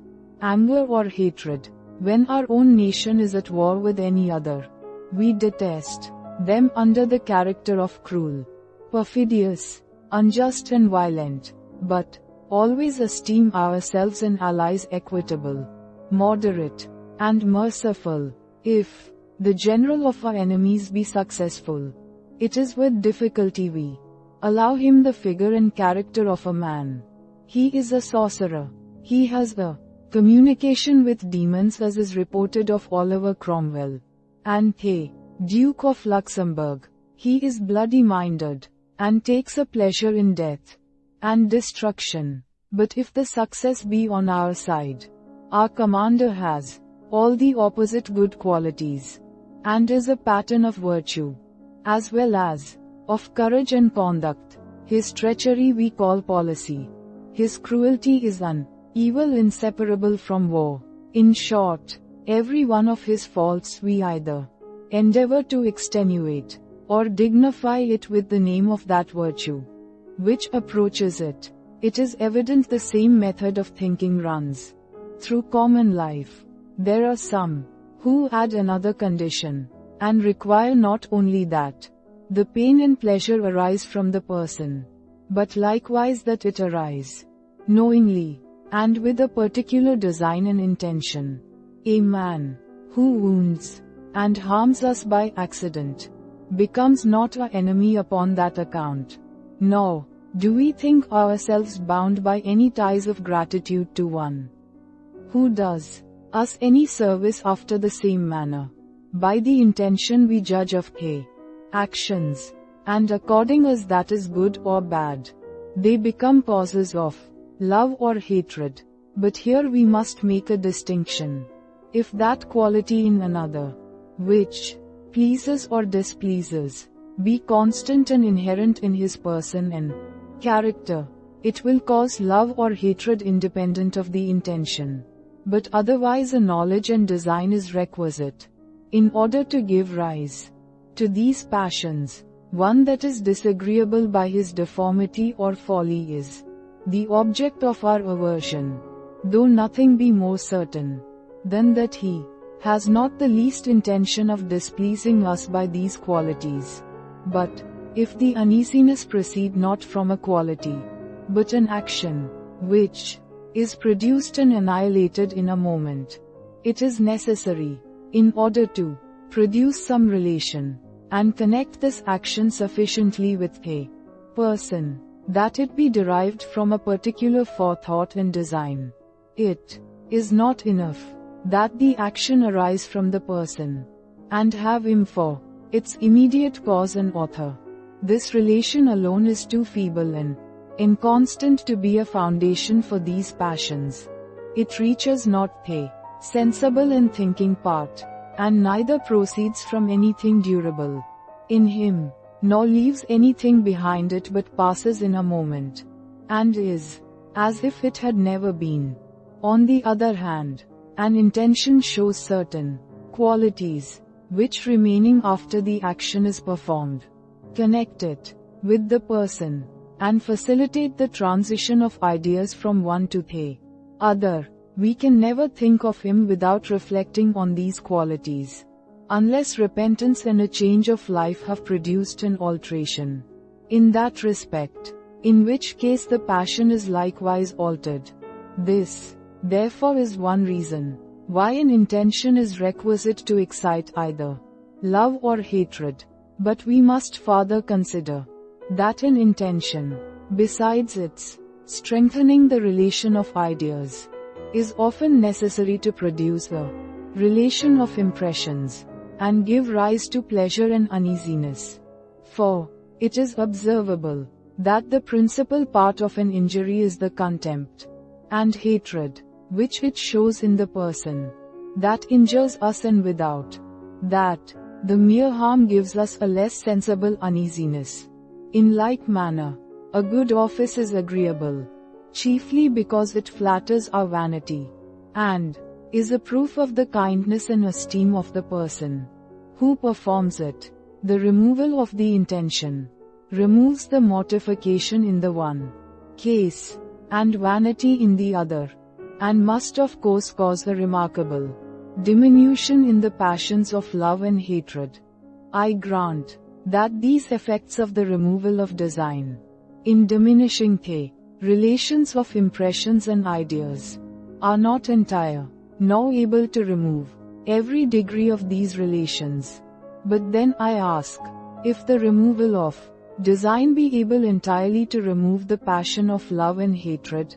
anger or hatred. When our own nation is at war with any other, we detest them under the character of cruel, perfidious, unjust and violent, but always esteem ourselves and allies equitable, moderate, and merciful. If the general of our enemies be successful, it is with difficulty we allow him the figure and character of a man. He is a sorcerer. He has a communication with demons, as is reported of Oliver Cromwell, and the Duke of Luxembourg. He is bloody-minded, and takes a pleasure in death and destruction. But if the success be on our side, our commander has all the opposite good qualities, and is a pattern of virtue, as well as of courage and conduct. His treachery we call policy. His cruelty is an evil inseparable from war. In short, every one of his faults we either endeavor to extenuate, or dignify it with the name of that virtue which approaches it. It is evident the same method of thinking runs through common life. There are some who add another condition, and require not only that the pain and pleasure arise from the person, but likewise that it arise knowingly, and with a particular design and intention. A man who wounds and harms us by accident becomes not our enemy upon that account, nor do we think ourselves bound by any ties of gratitude to one who does us any service after the same manner. By the intention we judge of the actions, and according as that is good or bad, they become causes of love or hatred. But here we must make a distinction. If that quality in another, which pleases or displeases, be constant and inherent in his person and character, it will cause love or hatred independent of the intention. But otherwise a knowledge and design is requisite in order to give rise to these passions. One that is disagreeable by his deformity or folly is the object of our aversion, though nothing be more certain than that he has not the least intention of displeasing us by these qualities. But if the uneasiness proceed not from a quality, but an action, which is produced and annihilated in a moment, it is necessary, in order to produce some relation, and connect this action sufficiently with a person, that it be derived from a particular forethought and design, It is not enough that the action arise from the person, and have him for its immediate cause and author. This relation alone is too feeble and inconstant to be a foundation for these passions. It reaches not the sensible and thinking part, and neither proceeds from anything durable in him, nor leaves anything behind it but passes in a moment, and is as if it had never been. On the other hand, an intention shows certain qualities, which remaining after the action is performed, connect it with the person, and facilitate the transition of ideas from one to the other. We can never think of him without reflecting on these qualities, unless repentance and a change of life have produced an alteration in that respect, in which case the passion is likewise altered. This, therefore, is one reason why an intention is requisite to excite either love or hatred. But we must further consider that an intention, besides its strengthening the relation of ideas, is often necessary to produce a relation of impressions, and give rise to pleasure and uneasiness. For it is observable that the principal part of an injury is the contempt and hatred which it shows in the person that injures us, and without that, the mere harm gives us a less sensible uneasiness. In like manner, a good office is agreeable, chiefly because it flatters our vanity, and is a proof of the kindness and esteem of the person who performs it. The removal of the intention removes the mortification in the one case, and vanity in the other, and must of course cause a remarkable diminution in the passions of love and hatred. I grant that these effects of the removal of design, in diminishing the relations of impressions and ideas, are not entire, nor able to remove every degree of these relations. But then I ask, if the removal of design be able entirely to remove the passion of love and hatred?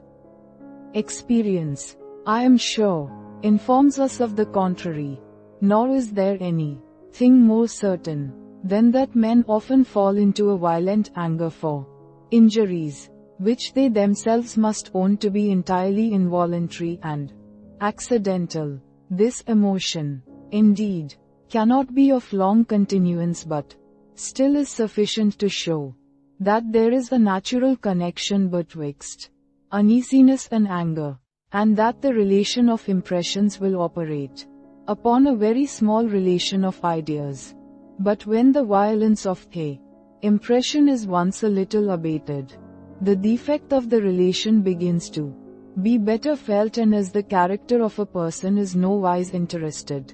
Experience, I am sure, informs us of the contrary, nor is there any thing more certain than that men often fall into a violent anger for injuries, which they themselves must own to be entirely involuntary and accidental. This emotion, indeed, cannot be of long continuance, but still is sufficient to show that there is a natural connection betwixt uneasiness and anger, and that the relation of impressions will operate upon a very small relation of ideas. But when the violence of the impression is once a little abated, the defect of the relation begins to be better felt, and as the character of a person is no wise interested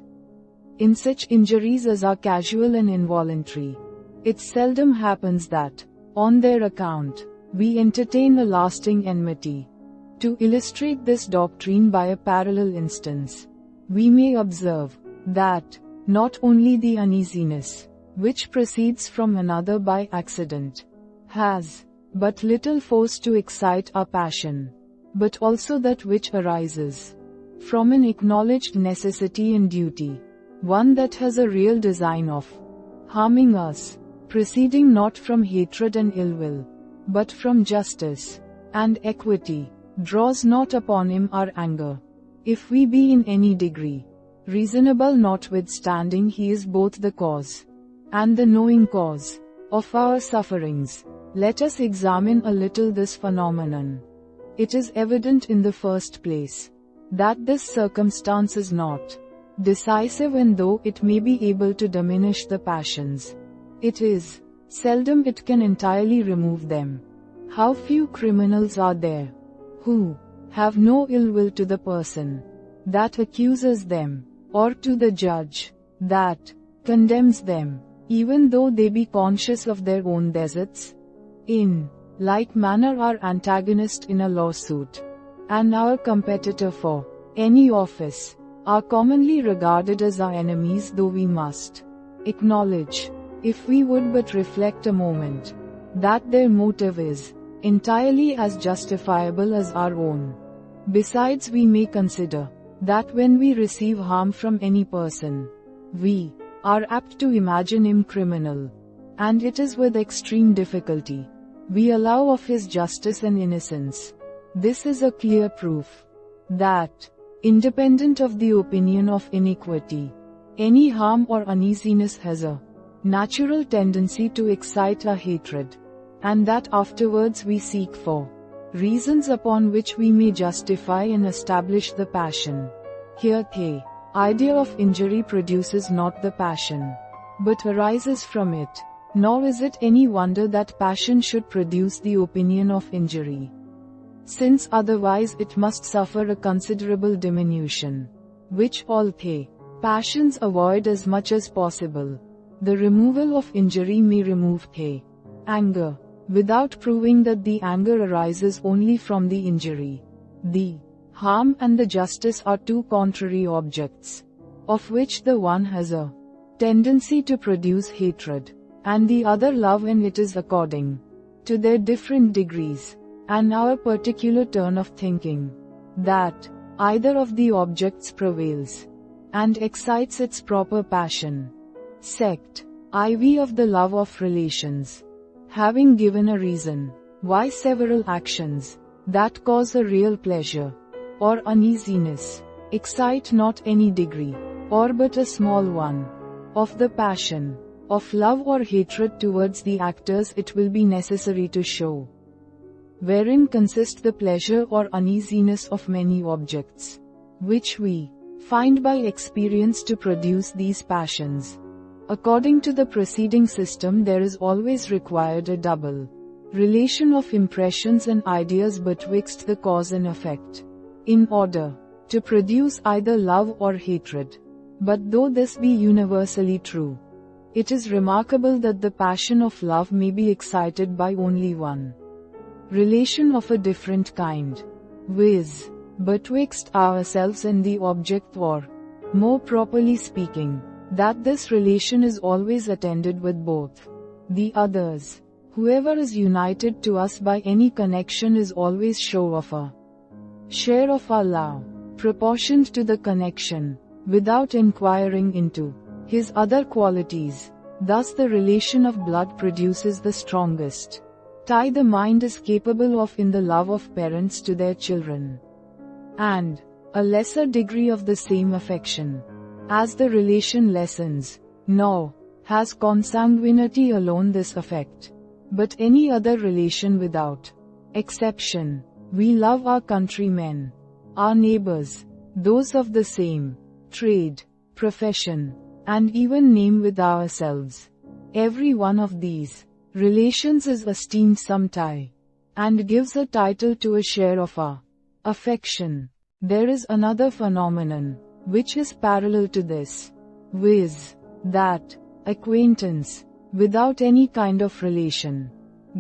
in such injuries as are casual and involuntary, it seldom happens that, on their account, we entertain a lasting enmity. To illustrate this doctrine by a parallel instance, we may observe that not only the uneasiness, which proceeds from another by accident, has but little force to excite our passion, but also that which arises from an acknowledged necessity and duty, one that has a real design of harming us, proceeding not from hatred and ill will, but from justice and equity, draws not upon him our anger. If we be in any degree reasonable, notwithstanding he is both the cause and the knowing cause of our sufferings, let us examine a little this phenomenon. It is evident in the first place that this circumstance is not decisive, and though it may be able to diminish the passions, it is seldom it can entirely remove them. How few criminals are there who have no ill will to the person that accuses them, or to the judge that condemns them, even though they be conscious of their own deserts? In like manner, our antagonist in a lawsuit and our competitor for any office are commonly regarded as our enemies, though we must acknowledge, if we would but reflect a moment, that their motive is entirely as justifiable as our own. Besides, we may consider that when we receive harm from any person, we are apt to imagine him criminal. And it is with extreme difficulty we allow of his justice and innocence. This is a clear proof that, independent of the opinion of iniquity, any harm or uneasiness has a natural tendency to excite our hatred, and that afterwards we seek for reasons upon which we may justify and establish the passion. Here the idea of injury produces not the passion, but arises from it. Nor is it any wonder that passion should produce the opinion of injury, since otherwise it must suffer a considerable diminution, which all the passions avoid as much as possible. The removal of injury may remove the anger, without proving that the anger arises only from the injury. The harm and the justice are two contrary objects, of which the one has a tendency to produce hatred, and the other love, and it is according to their different degrees, and our particular turn of thinking, that either of the objects prevails, and excites its proper passion. Sect IV of the love of relations. Having given a reason why several actions that cause a real pleasure or uneasiness excite not any degree, or but a small one, of the passion of love or hatred towards the actors, it will be necessary to show wherein consists the pleasure or uneasiness of many objects, which we find by experience to produce these passions. According to the preceding system, there is always required a double relation of impressions and ideas betwixt the cause and effect, in order to produce either love or hatred. But though this be universally true, it is remarkable that the passion of love may be excited by only one relation of a different kind, viz., betwixt ourselves and the object, or, more properly speaking, that this relation is always attended with both the others. Whoever is united to us by any connection is always sure of a share of our love, proportioned to the connection, without inquiring into his other qualities. Thus the relation of blood produces the strongest tie the mind is capable of in the love of parents to their children, and a lesser degree of the same affection. As the relation lessens, nor has consanguinity alone this effect, but any other relation without exception. We love our countrymen, our neighbors, those of the same trade, profession, and even name with ourselves. Every one of these relations is esteemed some tie, and gives a title to a share of our affection. There is another phenomenon, which is parallel to this, viz., that acquaintance, without any kind of relation,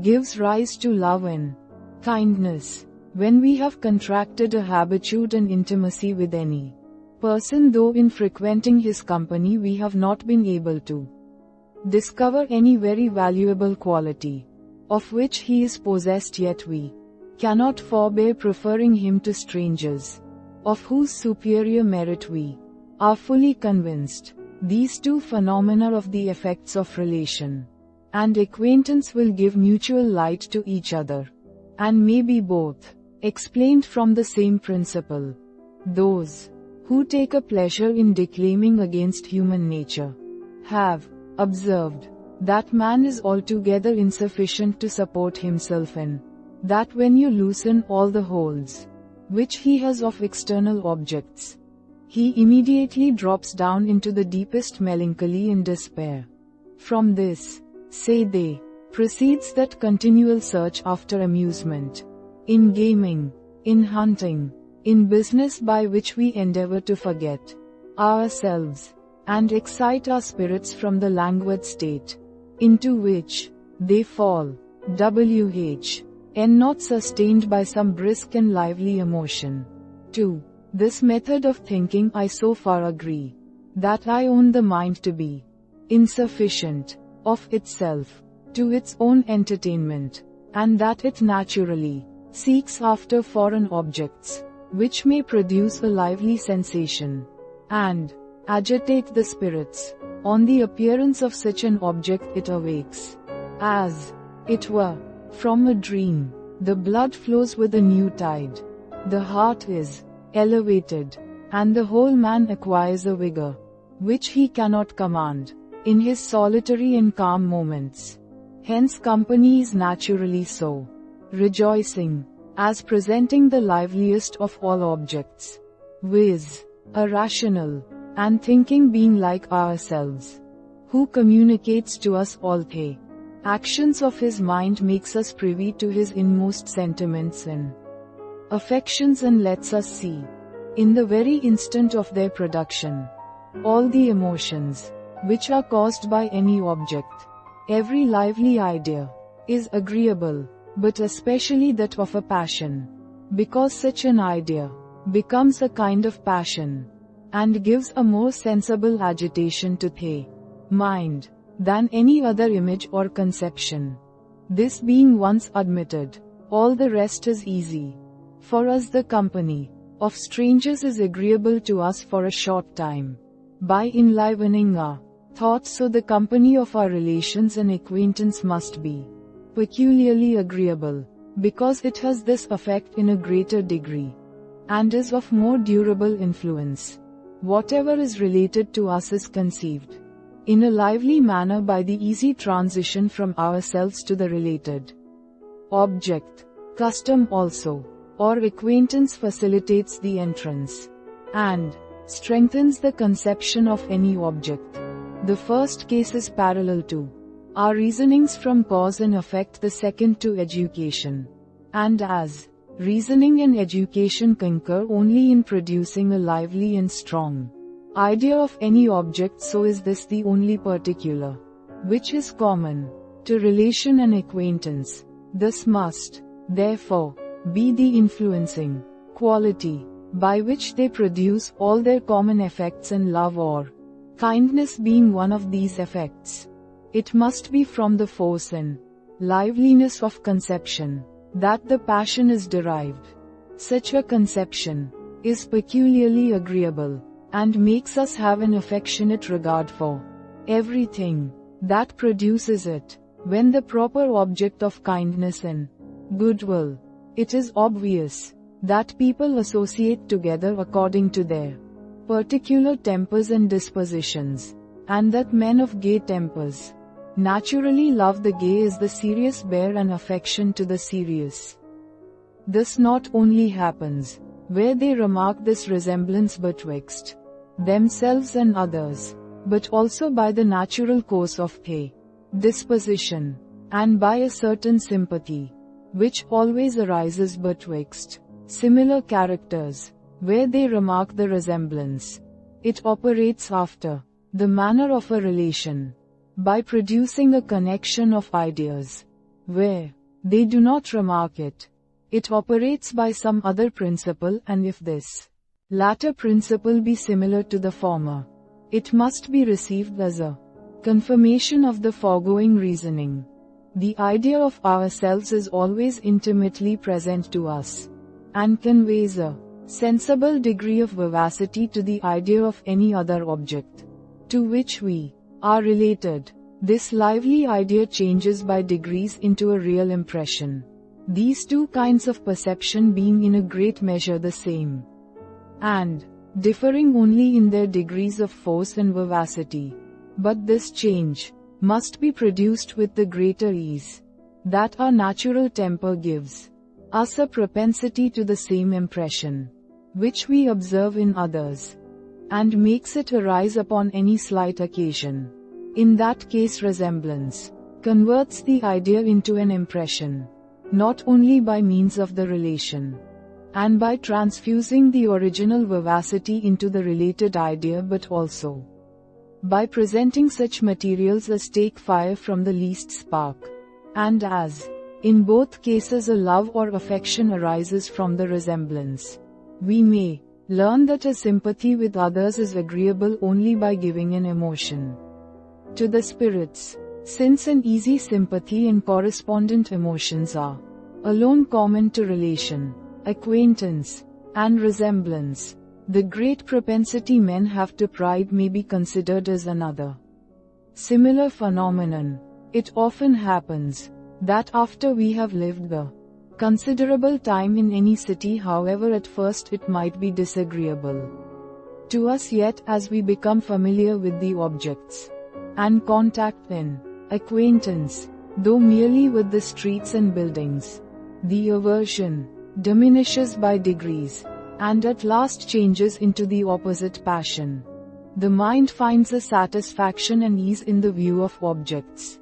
gives rise to love and kindness. When we have contracted a habitude and intimacy with any person, though in frequenting his company we have not been able to discover any very valuable quality of which he is possessed, yet we cannot forbear preferring him to strangers, of whose superior merit we are fully convinced. These two phenomena of the effects of relation and acquaintance will give mutual light to each other, and may be both explained from the same principle. Those who take a pleasure in declaiming against human nature have observed that man is altogether insufficient to support himself, and that when you loosen all the holds which he has of external objects, he immediately drops down into the deepest melancholy and despair. From this, say they, proceeds that continual search after amusement, in gaming, in hunting, in business, by which we endeavor to forget ourselves, and excite our spirits from the languid state into which they fall. Not sustained by some brisk and lively emotion. 2. This method of thinking I so far agree, that I own the mind to be insufficient of itself to its own entertainment, and that it naturally seeks after foreign objects, which may produce a lively sensation, and agitate the spirits. On the appearance of such an object it awakes, as it were, from a dream. The blood flows with a new tide. The heart is elevated, and the whole man acquires a vigor, which he cannot command in his solitary and calm moments. Hence company is naturally so rejoicing, as presenting the liveliest of all objects, viz., a rational and thinking being like ourselves, who communicates to us all the actions of his mind, makes us privy to his inmost sentiments and affections, and lets us see, in the very instant of their production, all the emotions which are caused by any object. Every lively idea is agreeable, but especially that of a passion, because such an idea becomes a kind of passion, and gives a more sensible agitation to the mind than any other image or conception. This being once admitted, all the rest is easy. For us the company of strangers is agreeable to us for a short time, by enlivening our thoughts, so the company of our relations and acquaintance must be peculiarly agreeable, because it has this effect in a greater degree, and is of more durable influence. Whatever is related to us is conceived in a lively manner by the easy transition from ourselves to the related object. Custom also, or acquaintance, facilitates the entrance and strengthens the conception of any object. The first case is parallel to our reasonings from cause and effect, the second to education. And as reasoning and education concur only in producing a lively and strong idea of any object, so is this the only particular which is common to relation and acquaintance. This must, therefore, be the influencing quality by which they produce all their common effects, and love or kindness being one of these effects, it must be from the force and liveliness of conception that the passion is derived. Such a conception is peculiarly agreeable, and makes us have an affectionate regard for everything that produces it. When the proper object of kindness and goodwill, it is obvious that people associate together according to their particular tempers and dispositions, and that men of gay tempers naturally love the gay as the serious bear an affection to the serious. This not only happens where they remark this resemblance betwixt themselves and others, but also by the natural course of the disposition, and by a certain sympathy which always arises betwixt similar characters, where they remark the resemblance. It operates after the manner of a relation, by producing a connection of ideas. Where they do not remark it, it operates by some other principle, and if this latter principle be similar to the former, it must be received as a confirmation of the foregoing reasoning. The idea of ourselves is always intimately present to us, and conveys a sensible degree of vivacity to the idea of any other object to which we are related. This lively idea changes by degrees into a real impression, these two kinds of perception being in a great measure the same, and differing only in their degrees of force and vivacity. But this change must be produced with the greater ease that our natural temper gives us a propensity to the same impression which we observe in others, and makes it arise upon any slight occasion. In that case resemblance converts the idea into an impression, not only by means of the relation, and by transfusing the original vivacity into the related idea, but also by presenting such materials as take fire from the least spark. And as in both cases a love or affection arises from the resemblance, we may learn that a sympathy with others is agreeable only by giving an emotion to the spirits, since an easy sympathy and correspondent emotions are alone common to relation, acquaintance, and resemblance. The great propensity men have to pride may be considered as another similar phenomenon. It often happens that after we have lived the considerable time in any city, however at first it might be disagreeable to us, yet as we become familiar with the objects and contact in acquaintance, though merely with the streets and buildings, the aversion diminishes by degrees, and at last changes into the opposite passion. The mind finds a satisfaction and ease in the view of objects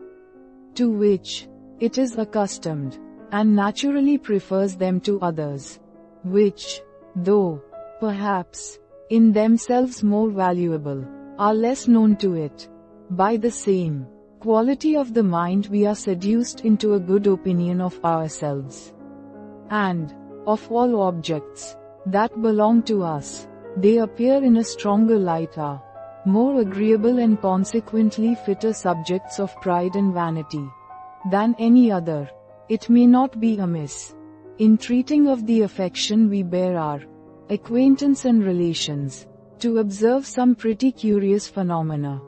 to which it is accustomed, and naturally prefers them to others, which, though perhaps in themselves more valuable, are less known to it. By the same quality of the mind we are seduced into a good opinion of ourselves and of all objects that belong to us. They appear in a stronger light, are more agreeable, and consequently fitter subjects of pride and vanity than any other. It may not be amiss, in treating of the affection we bear our acquaintance and relations, to observe some pretty curious phenomena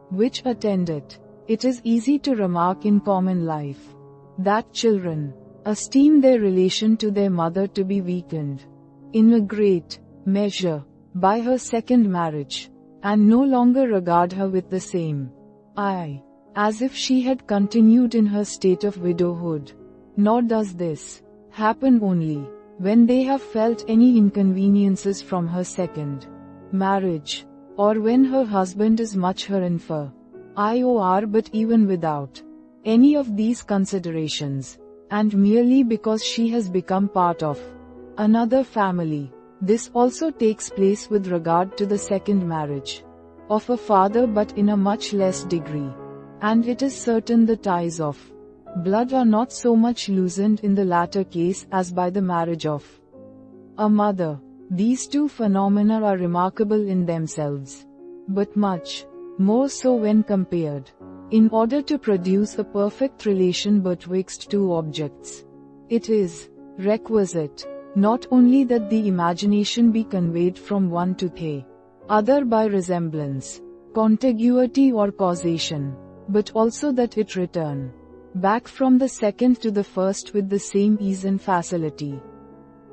which attend it. It is easy to remark in common life that children esteem their relation to their mother to be weakened in a great measure by her second marriage, and no longer regard her with the same eye as if she had continued in her state of widowhood. Nor does this happen only when they have felt any inconveniences from her second marriage, or when her husband is much her inferior, but even without any of these considerations, and merely because she has become part of another family. This also takes place with regard to the second marriage of a father, but in a much less degree, and it is certain the ties of blood are not so much loosened in the latter case as by the marriage of a mother. These two phenomena are remarkable in themselves, but much more so when compared. In order to produce a perfect relation betwixt two objects, it is requisite not only that the imagination be conveyed from one to the other by resemblance, contiguity or causation, but also that it return back from the second to the first with the same ease and facility.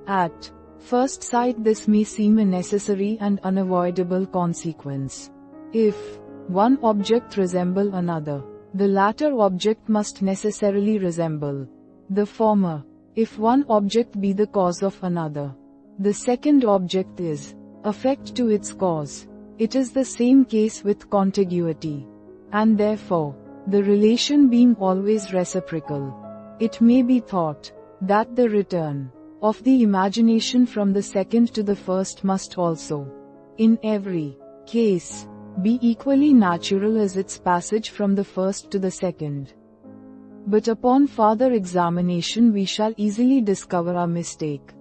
At first sight this may seem a necessary and unavoidable consequence. If one object resemble another, the latter object must necessarily resemble the former. If one object be the cause of another, the second object is effect to its cause. It is the same case with contiguity, and therefore, the relation being always reciprocal, it may be thought that the return of the imagination from the second to the first must also, in every case, be equally natural as its passage from the first to the second. But upon further examination we shall easily discover our mistake.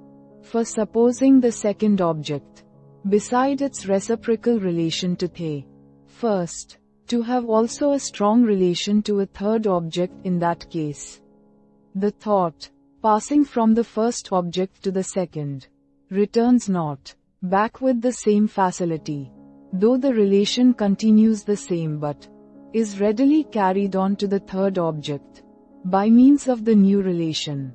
For supposing the second object, beside its reciprocal relation to the first, to have also a strong relation to a third object, in that case, the thought, passing from the first object to the second, returns not back with the same facility, though the relation continues the same, but is readily carried on to the third object, by means of the new relation,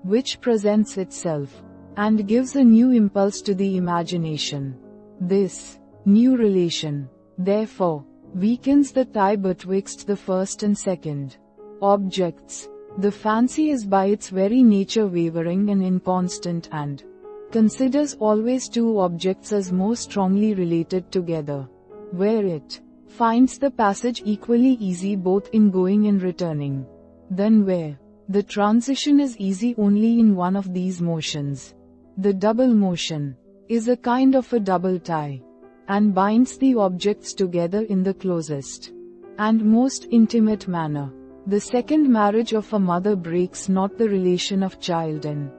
which presents itself, and gives a new impulse to the imagination. This new relation, therefore, weakens the tie betwixt the first and second objects. The fancy is by its very nature wavering and inconstant, and considers always two objects as more strongly related together, where it finds the passage equally easy both in going and returning, than where the transition is easy only in one of these motions. The double motion is a kind of a double tie, and binds the objects together in the closest and most intimate manner. The second marriage of a mother breaks not the relation of child and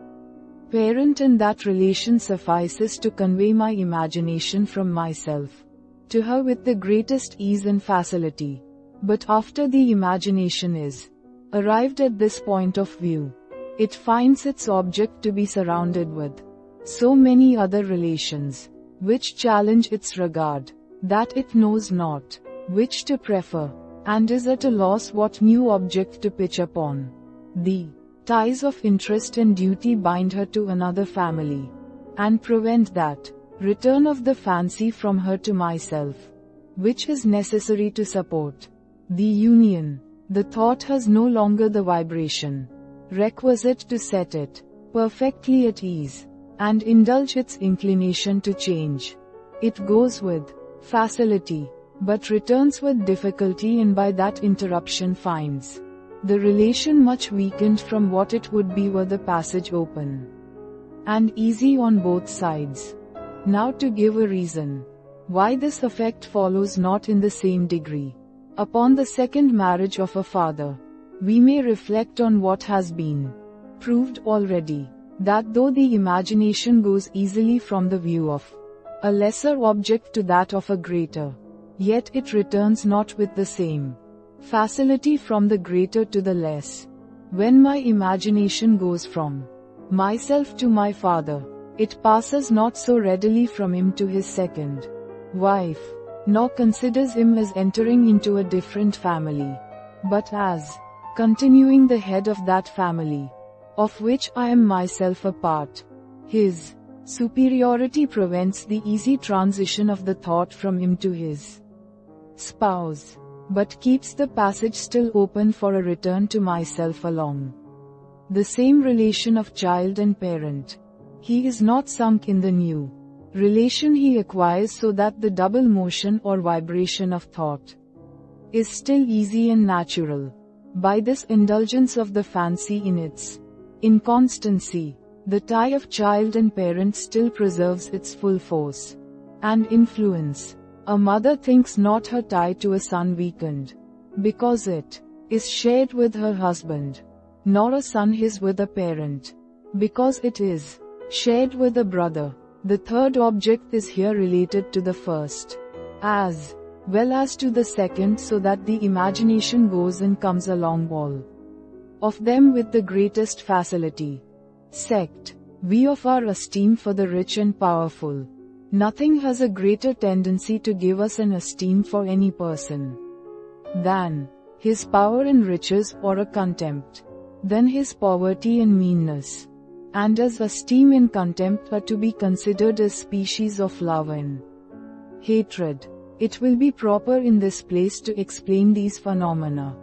parent, and that relation suffices to convey my imagination from myself to her with the greatest ease and facility. But after the imagination is arrived at this point of view, it finds its object to be surrounded with so many other relations, which challenge its regard, that it knows not which to prefer, and is at a loss what new object to pitch upon. The ties of interest and duty bind her to another family, and prevent that return of the fancy from her to myself, which is necessary to support the union. The thought has no longer the vibration requisite to set it perfectly at ease, and indulge its inclination to change. It goes with facility, but returns with difficulty, and by that interruption finds the relation much weakened from what it would be were the passage open and easy on both sides. Now to give a reason why this effect follows not in the same degree upon the second marriage of a father, we may reflect on what has been proved already, that though the imagination goes easily from the view of a lesser object to that of a greater, yet it returns not with the same facility from the greater to the less. When my imagination goes from myself to my father, it passes not so readily from him to his second wife, nor considers him as entering into a different family, but as continuing the head of that family, of which I am myself a part. His superiority prevents the easy transition of the thought from him to his spouse, but keeps the passage still open for a return to myself along the same relation of child and parent. He is not sunk in the new relation he acquires, so that the double motion or vibration of thought is still easy and natural. By this indulgence of the fancy in its inconstancy, the tie of child and parent still preserves its full force and influence. A mother thinks not her tie to a son weakened, because it is shared with her husband, nor a son his with a parent, because it is shared with a brother. The third object is here related to the first, as well as to the second, so that the imagination goes and comes along all of them with the greatest facility. Sect. We of our esteem for the rich and powerful. Nothing has a greater tendency to give us an esteem for any person than his power and riches, or a contempt than his poverty and meanness. And as esteem and contempt are to be considered as species of love and hatred, it will be proper in this place to explain these phenomena.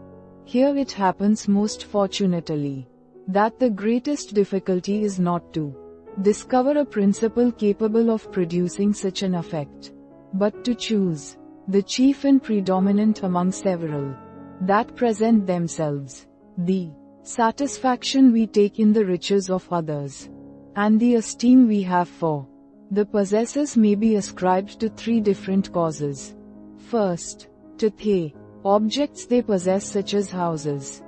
Here it happens most fortunately that the greatest difficulty is not to discover a principle capable of producing such an effect, but to choose the chief and predominant among several that present themselves. The satisfaction we take in the riches of others, and the esteem we have for the possessors, may be ascribed to three different causes. First, to the objects they possess, such as houses,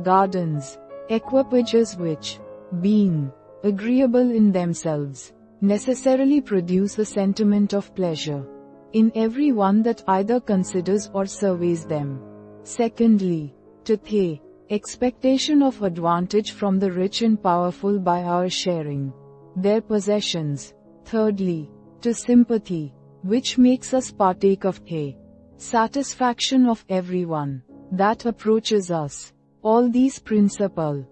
gardens, equipages, which, being agreeable in themselves, necessarily produce a sentiment of pleasure in every one that either considers or surveys them. Secondly, to the expectation of advantage from the rich and powerful by our sharing their possessions. Thirdly, to sympathy, which makes us partake of the satisfaction of everyone that approaches us. All these principles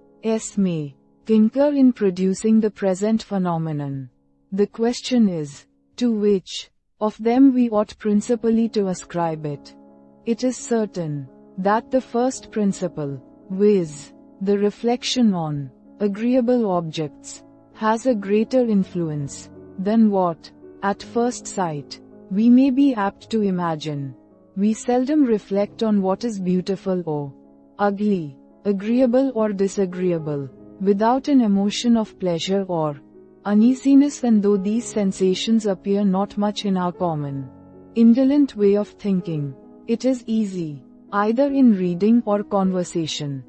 may concur in producing the present phenomenon. The question is, to which of them we ought principally to ascribe it. It is certain that the first principle, viz., the reflection on agreeable objects, has a greater influence than what, at first sight, we may be apt to imagine. We seldom reflect on what is beautiful or ugly, agreeable or disagreeable, without an emotion of pleasure or uneasiness, and though these sensations appear not much in our common, indolent way of thinking, it is easy, either in reading or conversation,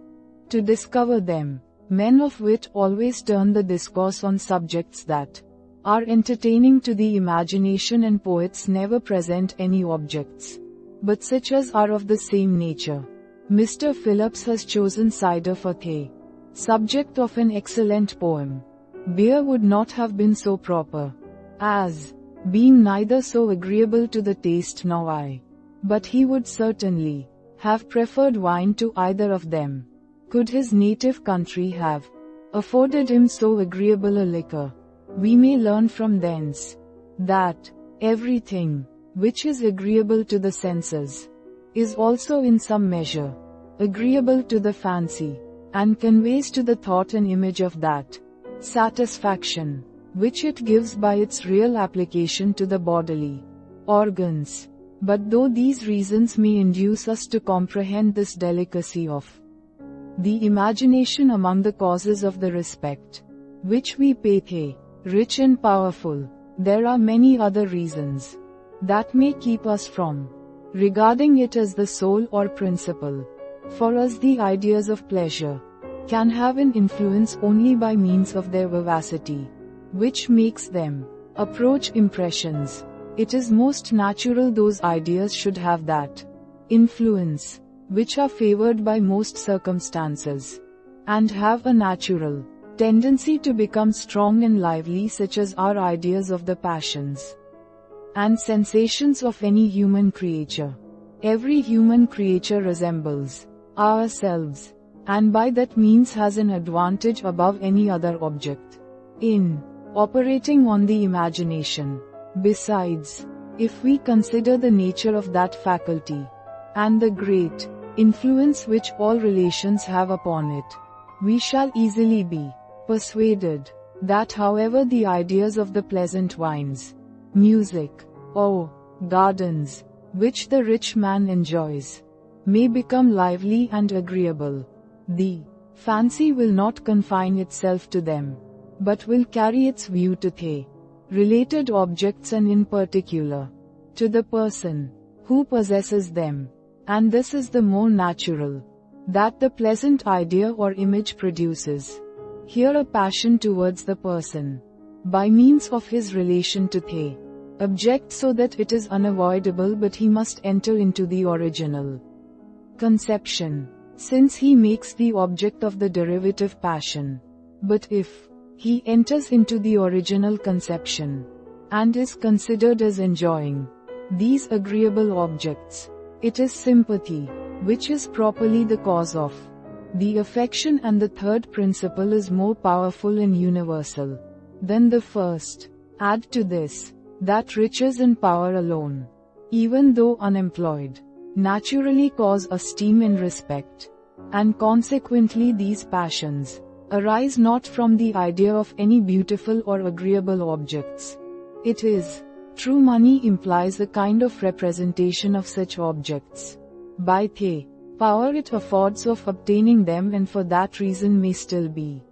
to discover them. Men of wit always turn the discourse on subjects that are entertaining to the imagination, and poets never present any objects but such as are of the same nature. Mr. Phillips has chosen cider for the subject of an excellent poem. beer would not have been so proper, as being neither so agreeable to the taste nor eye. But he would certainly have preferred wine to either of them. Could his native country have afforded him so agreeable a liquor? We may learn from thence that everything which is agreeable to the senses is also in some measure agreeable to the fancy, and conveys to the thought an image of that satisfaction which it gives by its real application to the bodily organs. But though these reasons may induce us to comprehend this delicacy of the imagination among the causes of the respect which we pay the rich and powerful, there are many other reasons that may keep us from regarding it as the sole or principal. For us, the ideas of pleasure can have an influence only by means of their vivacity, which makes them approach impressions. It is most natural those ideas should have that influence, which are favored by most circumstances, and have a natural tendency to become strong and lively, such as are ideas of the passions and sensations of any human creature. Every human creature resembles ourselves, and by that means has an advantage above any other object in operating on the imagination. Besides, if we consider the nature of that faculty, and the great influence which all relations have upon it, we shall easily be persuaded that however the ideas of the pleasant wines, music, or gardens, which the rich man enjoys, may become lively and agreeable, the fancy will not confine itself to them, but will carry its view to the related objects, and in particular to the person who possesses them. And this is the more natural that the pleasant idea or image produces here a passion towards the person by means of his relation to the object, so that it is unavoidable but he must enter into the original conception, since he makes the object of the derivative passion. But if he enters into the original conception, and is considered as enjoying these agreeable objects, it is sympathy which is properly the cause of the affection, and the third principle is more powerful and universal than the first. Add to this, that riches and power alone, even though unemployed, naturally cause esteem and respect, and consequently these passions arise not from the idea of any beautiful or agreeable objects. It is true, money implies a kind of representation of such objects by the power it affords of obtaining them, and for that reason may still be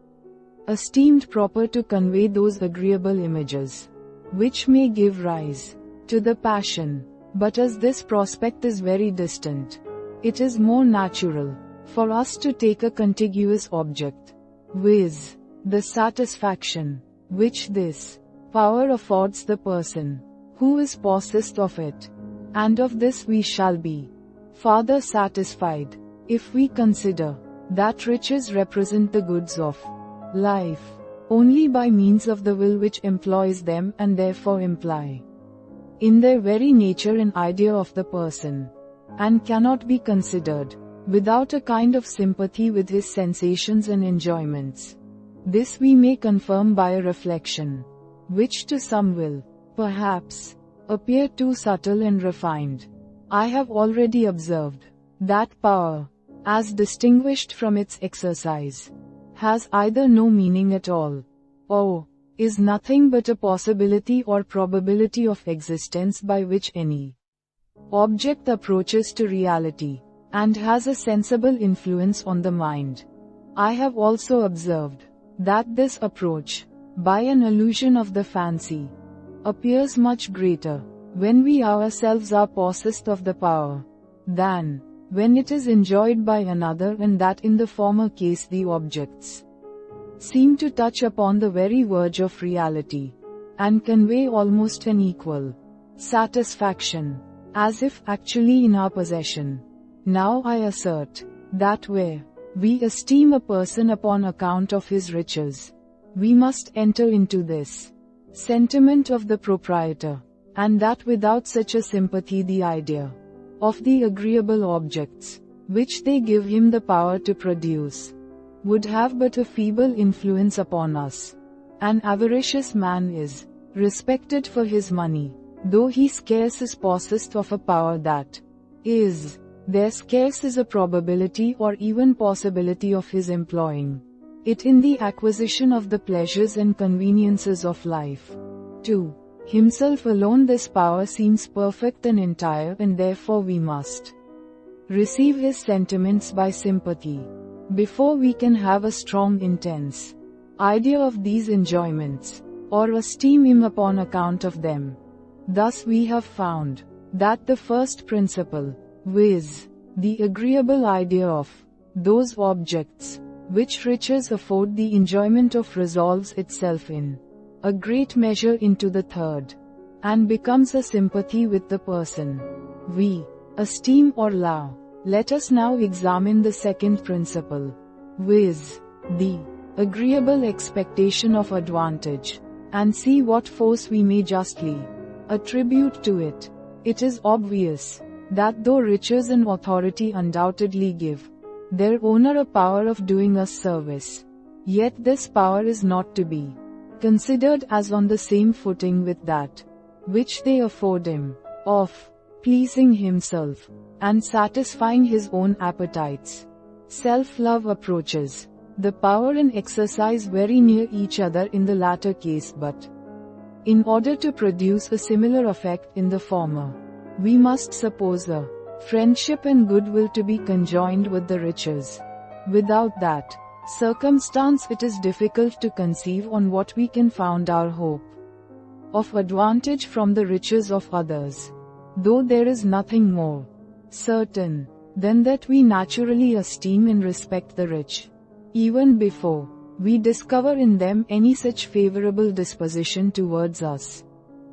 esteemed proper to convey those agreeable images which may give rise to the passion. But as this prospect is very distant, it is more natural for us to take a contiguous object, viz., the satisfaction which this power affords the person who is possessed of it, and of this we shall be farther satisfied if we consider that riches represent the goods of life only by means of the will which employs them, and therefore imply in their very nature an idea of the person, and cannot be considered without a kind of sympathy with his sensations and enjoyments. This we may confirm by a reflection, which to some will, perhaps, appear too subtle and refined. I have already observed that power, as distinguished from its exercise, has either no meaning at all, or is nothing but a possibility or probability of existence by which any object approaches to reality, and has a sensible influence on the mind. I have also observed that this approach, by an illusion of the fancy, appears much greater when we ourselves are possessed of the power, than when it is enjoyed by another, and that in the former case the objects seem to touch upon the very verge of reality, and convey almost an equal satisfaction, as if actually in our possession. Now I assert that where we esteem a person upon account of his riches, we must enter into this sentiment of the proprietor, and that without such a sympathy the idea of the agreeable objects, which they give him the power to produce, would have but a feeble influence upon us. An avaricious man is respected for his money, though he scarce is possessed of a power that is, there scarce is a probability or even possibility of his employing it in the acquisition of the pleasures and conveniences of life. To himself alone this power seems perfect and entire, and therefore we must receive his sentiments by sympathy, before we can have a strong intense idea of these enjoyments, or esteem him upon account of them. Thus we have found that the first principle, viz., the agreeable idea of those objects which riches afford the enjoyment of, resolves itself in a great measure into the third, and becomes a sympathy with the person we esteem or love. Let us now examine the second principle, viz., the agreeable expectation of advantage, and see what force we may justly attribute to it. It is obvious that though riches and authority undoubtedly give their owner a power of doing us service, yet this power is not to be considered as on the same footing with that which they afford him, of pleasing himself and satisfying his own appetites. Self-love approaches the power and exercise very near each other in the latter case, but in order to produce a similar effect in the former, we must suppose a friendship and goodwill to be conjoined with the riches. Without that circumstance it is difficult to conceive on what we can found our hope of advantage from the riches of others, though there is nothing more certain than that we naturally esteem and respect the rich, even before we discover in them any such favorable disposition towards us.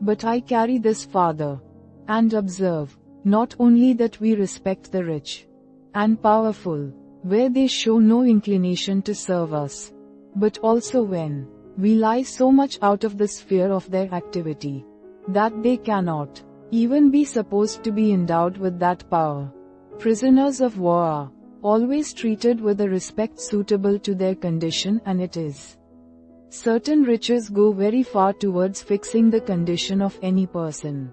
But I carry this farther, and observe, not only that we respect the rich and powerful, where they show no inclination to serve us, but also when we lie so much out of the sphere of their activity, that they cannot even be supposed to be endowed with that power. Prisoners of war are always treated with a respect suitable to their condition, and it is certain riches go very far towards fixing the condition of any person.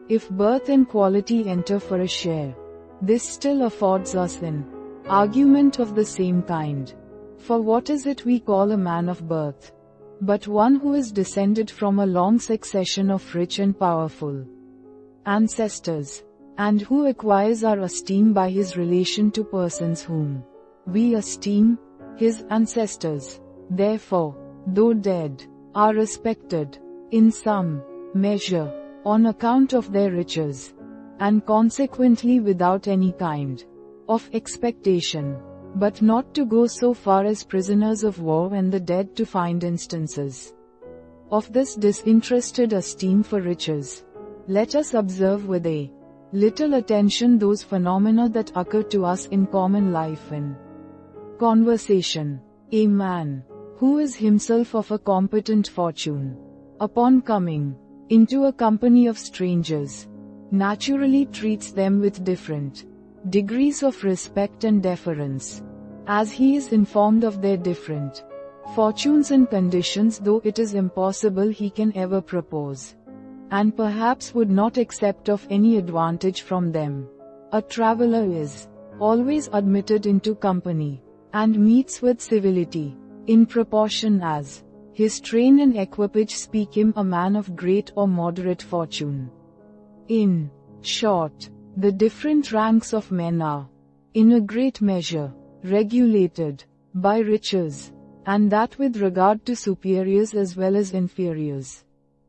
If birth and quality enter for a share, this still affords us an argument of the same kind. For what is it we call a man of birth, but one who is descended from a long succession of rich and powerful ancestors, and who acquires our esteem by his relation to persons whom we esteem, his ancestors, therefore, though dead, are respected, in some measure, on account of their riches, and consequently without any kind of expectation. But not to go so far as prisoners of war and the dead to find instances of this disinterested esteem for riches. Let us observe with a little attention those phenomena that occur to us in common life and conversation. A man who is himself of a competent fortune, upon coming into a company of strangers, naturally treats them with different degrees of respect and deference, as he is informed of their different fortunes and conditions, though it is impossible he can ever propose, and perhaps would not accept of any advantage from them. A traveler is always admitted into company, and meets with civility, in proportion as his train and equipage speak him a man of great or moderate fortune. In short, the different ranks of men are, in a great measure, regulated by riches, and that with regard to superiors as well as inferiors,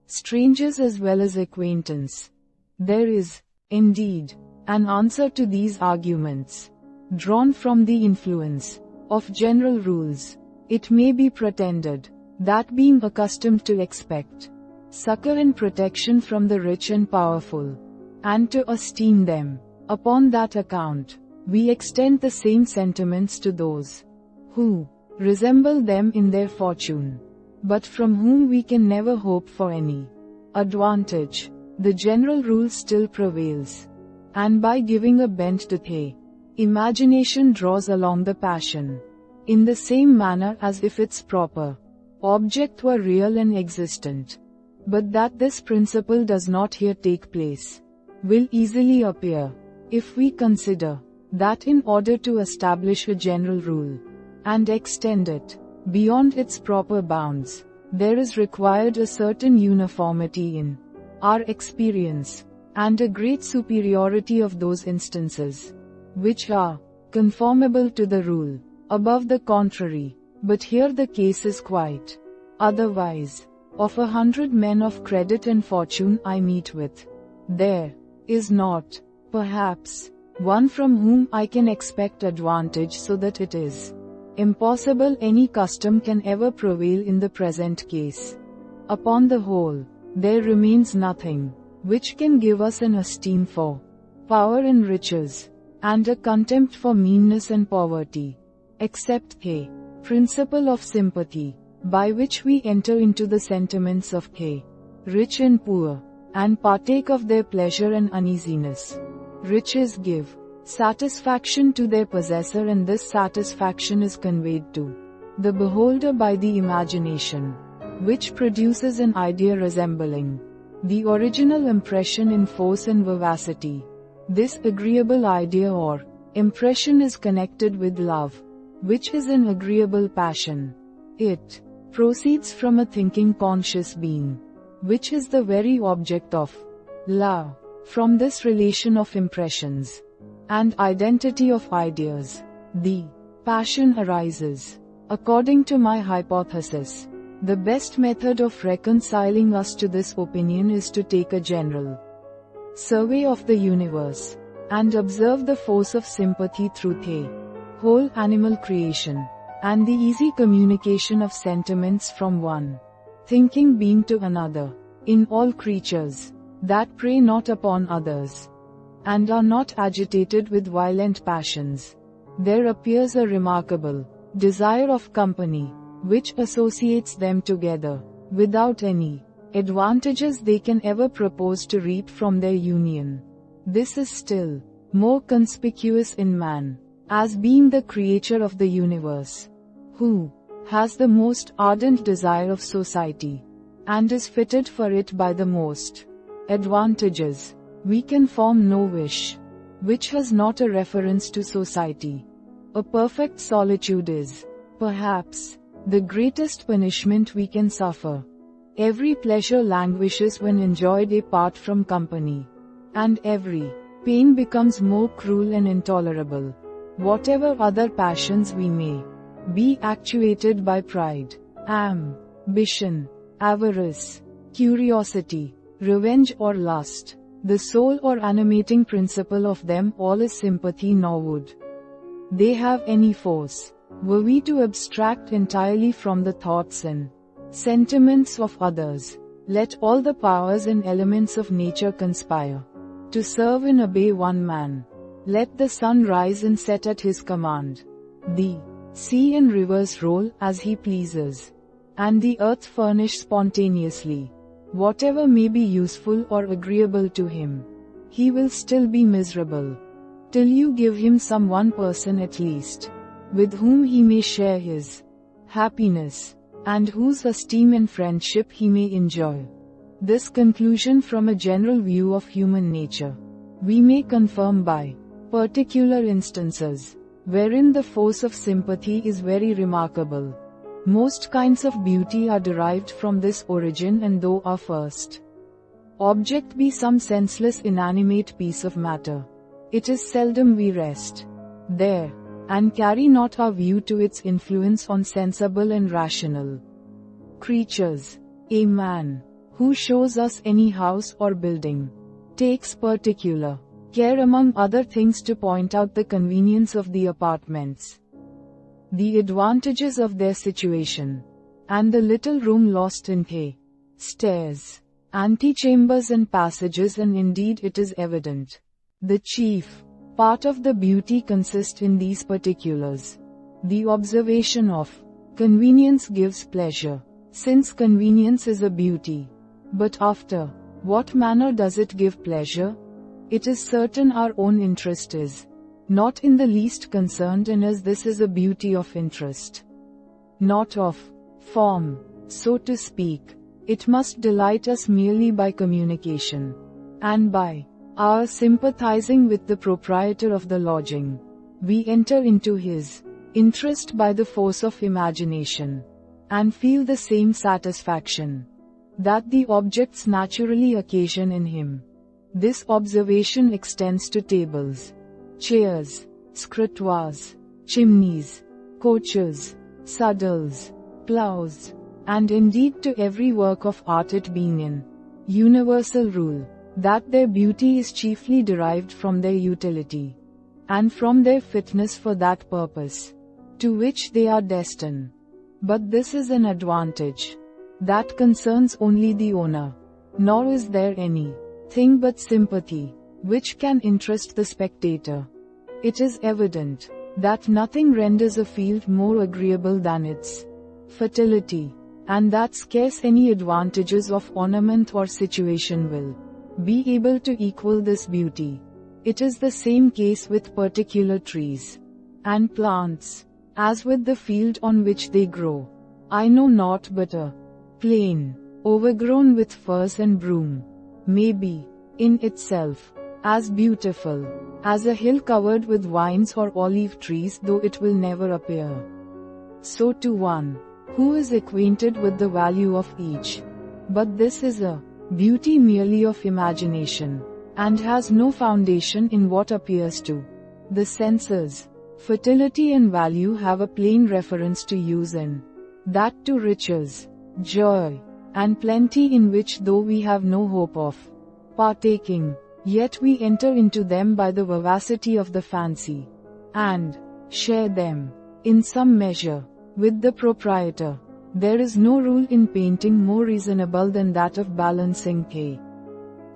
strangers as well as acquaintance. There is, indeed, an answer to these arguments, drawn from the influence of general rules. It may be pretended that being accustomed to expect succor and protection from the rich and powerful, and to esteem them upon that account, we extend the same sentiments to those who resemble them in their fortune, but from whom we can never hope for any advantage. The general rule still prevails. And by giving a bent to the imagination draws along the passion, in the same manner as if its proper object were real and existent. But that this principle does not here take place, will easily appear, if we consider that in order to establish a general rule, and extend it beyond its proper bounds, there is required a certain uniformity in our experience, and a great superiority of those instances which are conformable to the rule. Above the contrary, but here the case is quite otherwise. Of 100 men of credit and fortune I meet with, there is not, perhaps, one from whom I can expect advantage, so that it is impossible any custom can ever prevail in the present case. Upon the whole, there remains nothing which can give us an esteem for power and riches, and a contempt for meanness and poverty, except the principle of sympathy, by which we enter into the sentiments of the rich and poor, and partake of their pleasure and uneasiness. Riches give satisfaction to their possessor, and this satisfaction is conveyed to the beholder by the imagination, which produces an idea resembling the original impression in force and vivacity. This agreeable idea or impression is connected with love, which is an agreeable passion. It proceeds from a thinking conscious being, which is the very object of love. From this relation of impressions and identity of ideas, the passion arises. According to my hypothesis, the best method of reconciling us to this opinion is to take a general survey of the universe, and observe the force of sympathy through the whole animal creation, and the easy communication of sentiments from one thinking being to another, in all creatures that prey not upon others, and are not agitated with violent passions. There appears a remarkable desire of company, which associates them together, without any advantages they can ever propose to reap from their union. This is still more conspicuous in man, as being the creature of the universe, who has the most ardent desire of society, and is fitted for it by the most advantages. We can form no wish which has not a reference to society. A perfect solitude is, perhaps, the greatest punishment we can suffer. Every pleasure languishes when enjoyed apart from company, and every pain becomes more cruel and intolerable. Whatever other passions we may be actuated by pride, ambition, avarice, curiosity, revenge or lust, the sole or animating principle of them all is sympathy, nor would they have any force, were we to abstract entirely from the thoughts and sentiments of others. Let all the powers and elements of nature conspire to serve and obey one man. Let the sun rise and set at his command. The sea and rivers roll as he pleases, and the earth furnish spontaneously whatever may be useful or agreeable to him. He will still be miserable till you give him some one person at least, with whom he may share his happiness, and whose esteem and friendship he may enjoy. This conclusion from a general view of human nature we may confirm by particular instances, wherein the force of sympathy is very remarkable. Most kinds of beauty are derived from this origin, and though our first object be some senseless inanimate piece of matter, it is seldom we rest there, and carry not our view to its influence on sensible and rational creatures. A man who shows us any house or building takes particular care among other things to point out the convenience of the apartments, the advantages of their situation, and the little room lost in the stairs, antechambers and passages, and indeed it is evident the chief part of the beauty consists in these particulars. The observation of Convenience gives pleasure, since convenience is a beauty. But after what manner does it give pleasure? It is certain our own interest is not in the least concerned in as this is a beauty of interest, not of form, so to speak. It must delight us merely by communication, and by our sympathizing with the proprietor of the lodging. We enter into his interest by the force of imagination, and feel the same satisfaction that the objects naturally occasion in him. This observation extends to tables, chairs, scrutoirs, chimneys, coaches, saddles, ploughs, and indeed to every work of art, it being an universal rule that their beauty is chiefly derived from their utility, and from their fitness for that purpose to which they are destined. But this is an advantage that concerns only the owner, nor is there any thing but sympathy which can interest the spectator. It is evident that nothing renders a field more agreeable than its fertility, and that scarce any advantages of ornament or situation will be able to equal this beauty. It is the same case with particular trees and plants as with the field on which they grow. I know not but a plain, overgrown with furze and broom, may be, in itself, as beautiful as a hill covered with vines or olive trees, though it will never appear so to one who is acquainted with the value of each. But this is a beauty merely of imagination, and has no foundation in what appears to the senses. Fertility and value have a plain reference to use in that to riches, joy, and plenty, in which though we have no hope of partaking, yet we enter into them by the vivacity of the fancy, and share them, in some measure, with the proprietor. There is no rule in painting more reasonable than that of balancing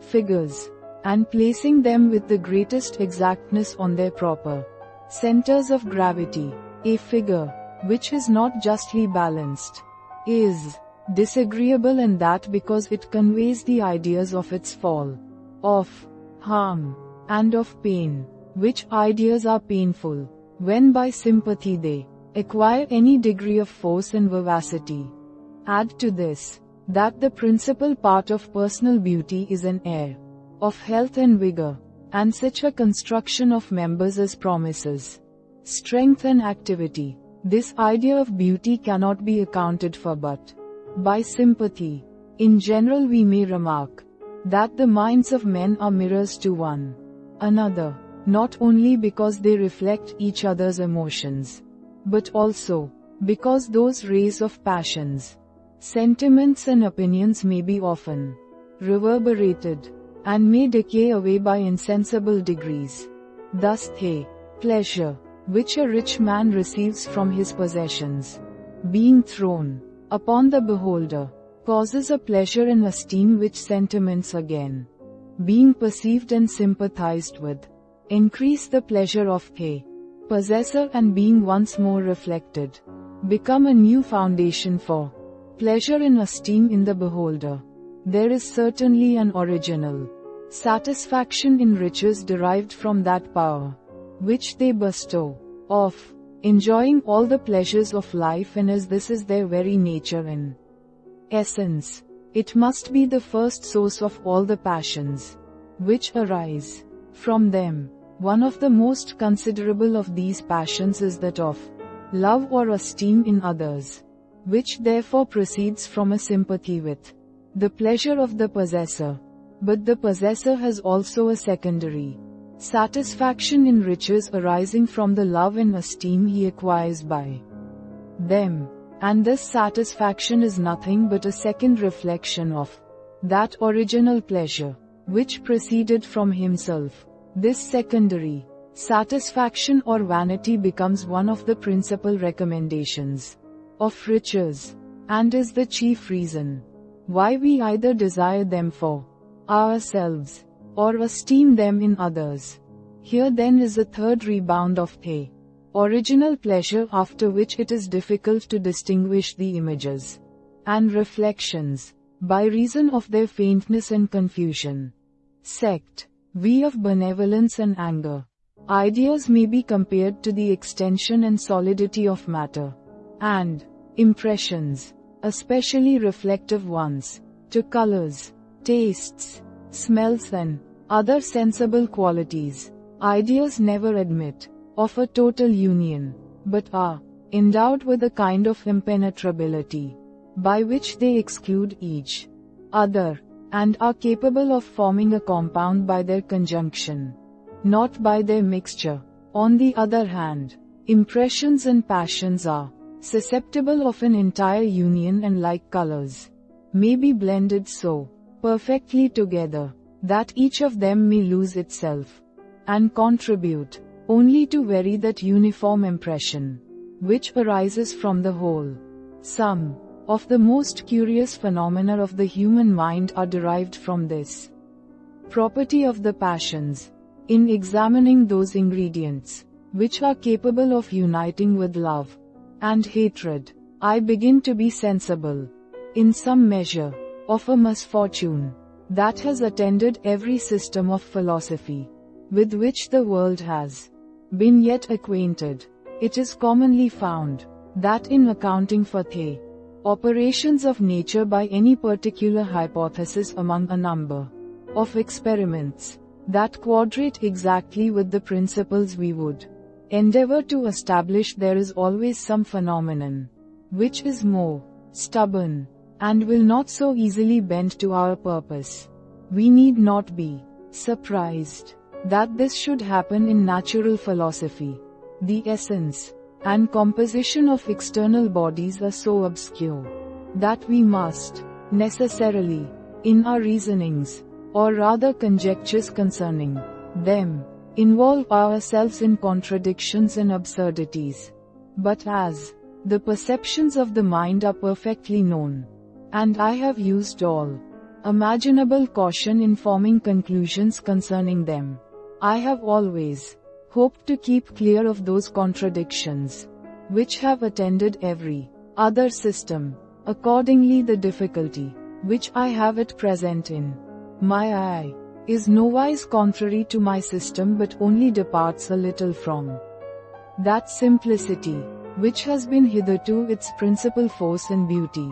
figures, and placing them with the greatest exactness on their proper centers of gravity. A figure which is not justly balanced is disagreeable, and that because it conveys the ideas of its fall, of harm, and of pain, which ideas are painful when by sympathy they acquire any degree of force and vivacity. Add to this, that the principal part of personal beauty is an air of health and vigor, and such a construction of members as promises strength and activity. This idea of beauty cannot be accounted for but by sympathy. In general, we may remark that the minds of men are mirrors to one another, not only because they reflect each other's emotions, but also because those rays of passions, sentiments and opinions may be often reverberated, and may decay away by insensible degrees. Thus the pleasure which a rich man receives from his possessions, being thrown upon the beholder, causes a pleasure and esteem which sentiments again, being perceived and sympathized with, increase the pleasure of the possessor, and being once more reflected, become a new foundation for pleasure and esteem in the beholder. There is certainly an original satisfaction in riches derived from that power which they bestow, of enjoying all the pleasures of life, and as this is their very nature in essence, it must be the first source of all the passions which arise from them. One of the most considerable of these passions is that of love or esteem in others, which therefore proceeds from a sympathy with the pleasure of the possessor. But the possessor has also a secondary satisfaction in riches arising from the love and esteem he acquires by them, and this satisfaction is nothing but a second reflection of that original pleasure which proceeded from himself. This secondary satisfaction or vanity becomes one of the principal recommendations of riches, and is the chief reason why we either desire them for ourselves, or esteem them in others. Here then is a third rebound of the original pleasure after which it is difficult to distinguish the images and reflections, by reason of their faintness and confusion. Sect. V of benevolence and anger. Ideas may be compared to the extension and solidity of matter, and impressions, especially reflective ones, to colors, tastes, smells and other sensible qualities. Ideas never admit of a total union, but are endowed with a kind of impenetrability, by which they exclude each other, and are capable of forming a compound by their conjunction, not by their mixture. On the other hand, impressions and passions are susceptible of an entire union, and like colors, may be blended so perfectly together that each of them may lose itself, and contribute only to vary that uniform impression which arises from the whole. Some of the most curious phenomena of the human mind are derived from this property of the passions. In examining those ingredients which are capable of uniting with love and hatred, I begin to be sensible, in some measure, of a misfortune that has attended every system of philosophy with which the world has been yet acquainted. It is commonly found that in accounting for the operations of nature by any particular hypothesis among a number of experiments that quadrate exactly with the principles we would endeavor to establish, there is always some phenomenon which is more stubborn and will not so easily bend to our purpose. We need not be surprised that this should happen in natural philosophy. The essence and composition of external bodies are so obscure that we must necessarily, in our reasonings, or rather conjectures concerning them, involve ourselves in contradictions and absurdities. But as the perceptions of the mind are perfectly known, and I have used all imaginable caution in forming conclusions concerning them, I have always hoped to keep clear of those contradictions which have attended every other system. Accordingly, the difficulty which I have at present in my eye is nowise contrary to my system, but only departs a little from that simplicity which has been hitherto its principal force and beauty.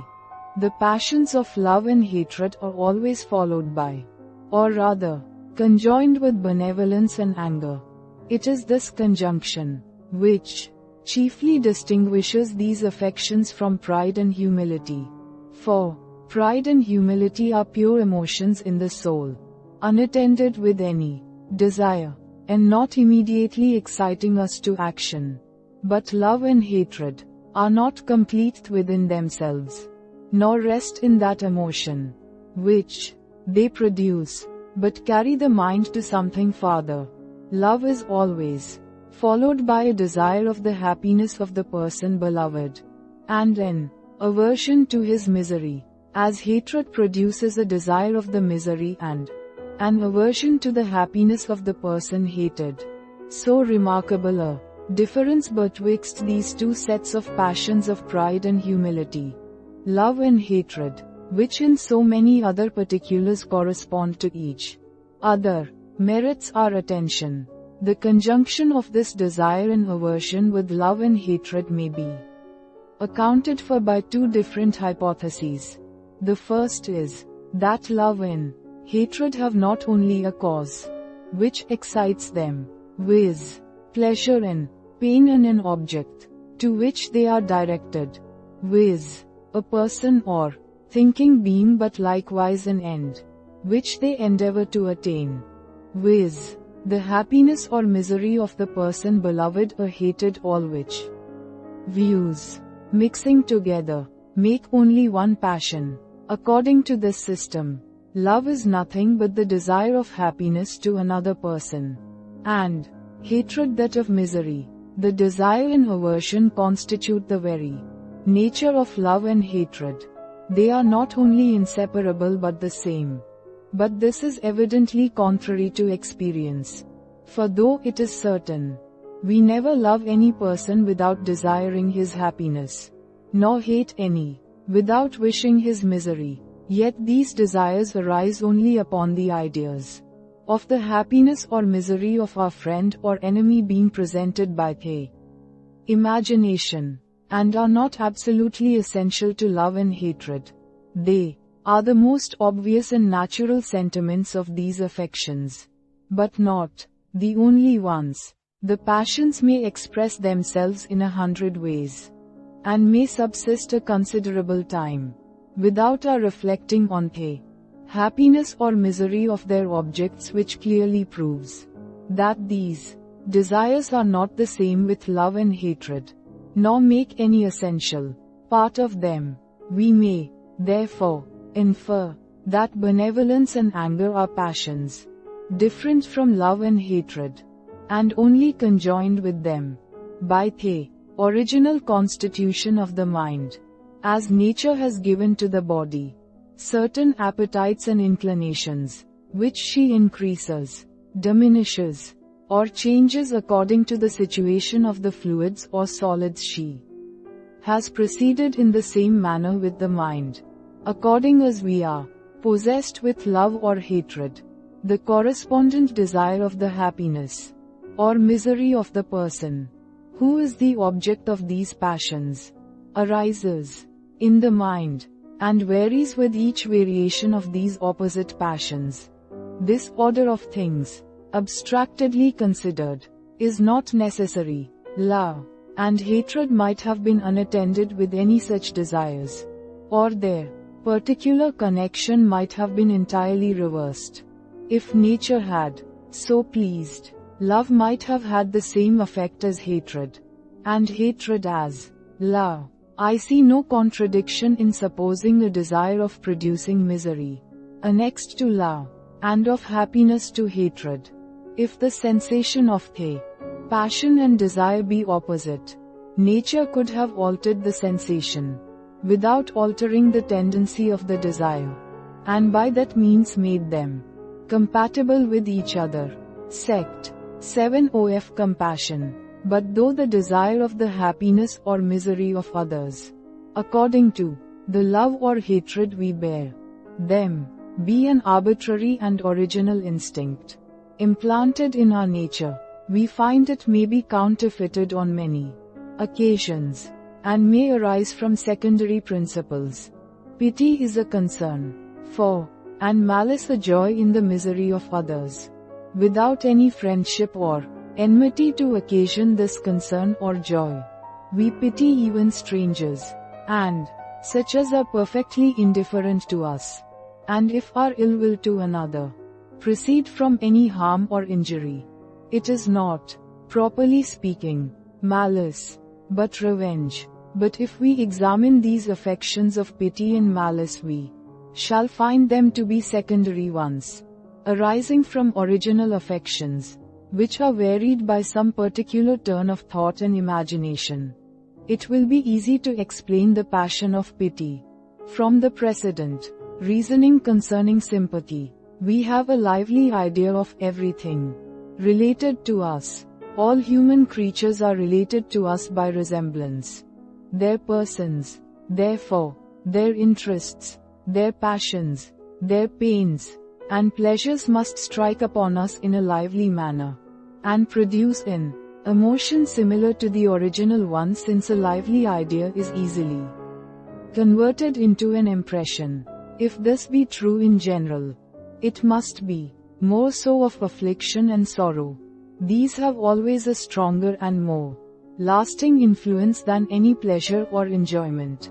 The passions of love and hatred are always followed by, or rather, conjoined with benevolence and anger. It is this conjunction which chiefly distinguishes these affections from pride and humility. For pride and humility are pure emotions in the soul, unattended with any desire, and not immediately exciting us to action. But love and hatred are not complete within themselves, nor rest in that emotion which they produce, but carry the mind to something farther. Love is always followed by a desire of the happiness of the person beloved, and an aversion to his misery, as hatred produces a desire of the misery and an aversion to the happiness of the person hated. So remarkable a difference betwixt these two sets of passions of pride and humility, love and hatred, which in so many other particulars correspond to each other, merits our attention. The conjunction of this desire and aversion with love and hatred may be accounted for by two different hypotheses. The first is that love and hatred have not only a cause which excites them, viz., pleasure and pain, and an object to which they are directed, viz., a person or thinking being, but likewise an end which they endeavor to attain, viz., the happiness or misery of the person beloved or hated, all which views, mixing together, make only one passion. According to this system, love is nothing but the desire of happiness to another person, and hatred that of misery. The desire and aversion constitute the very nature of love and hatred. They are not only inseparable but the same. But this is evidently contrary to experience. For though it is certain We never love any person without desiring his happiness, nor hate any, without wishing his misery. Yet these desires arise only upon the ideas of the happiness or misery of our friend or enemy being presented by the imagination, and are not absolutely essential to love and hatred. They are the most obvious and natural sentiments of these affections, but not the only ones. The passions may express themselves in 100 ways, and may subsist a considerable time, without our reflecting on the happiness or misery of their objects, which clearly proves that these desires are not the same with love and hatred, nor make any essential part of them. We may, therefore, infer that benevolence and anger are passions, different from love and hatred, and only conjoined with them by the original constitution of the mind, as nature has given to the body certain appetites and inclinations, which she increases, diminishes, or changes according to the situation of the fluids or solids. She has proceeded in the same manner with the mind, according as we are possessed with love or hatred. The correspondent desire of the happiness or misery of the person who is the object of these passions arises in the mind, and varies with each variation of these opposite passions. This order of things, abstractedly considered, is not necessary. Love and hatred might have been unattended with any such desires, or their particular connection might have been entirely reversed. If nature had so pleased, love might have had the same effect as hatred, and hatred as love. I see no contradiction in supposing a desire of producing misery annexed to love, and of happiness to hatred. If the sensation of the passion and desire be opposite, nature could have altered the sensation, without altering the tendency of the desire, and by that means made them compatible with each other. Sect 7 of Compassion. But though the desire of the happiness or misery of others, according to the love or hatred we bear them, be an arbitrary and original instinct implanted in our nature, we find it may be counterfeited on many occasions, and may arise from secondary principles. Pity is a concern for, and malice a joy in the misery of others, without any friendship or enmity to occasion this concern or joy. We pity even strangers, and such as are perfectly indifferent to us. And if our ill will to another proceed from any harm or injury, it is not, properly speaking, malice, but revenge. But if we examine these affections of pity and malice, we shall find them to be secondary ones, arising from original affections, which are varied by some particular turn of thought and imagination. It will be easy to explain the passion of pity. From the precedent reasoning concerning sympathy, we have a lively idea of everything related to us. All human creatures are related to us by resemblance. Their persons, therefore, their interests, their passions, their pains, and pleasures must strike upon us in a lively manner, and produce an emotion similar to the original one, since a lively idea is easily converted into an impression. If this be true in general, it must be more so of affliction and sorrow. These have always a stronger and more lasting influence than any pleasure or enjoyment.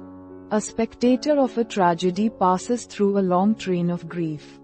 A spectator of a tragedy passes through a long train of grief,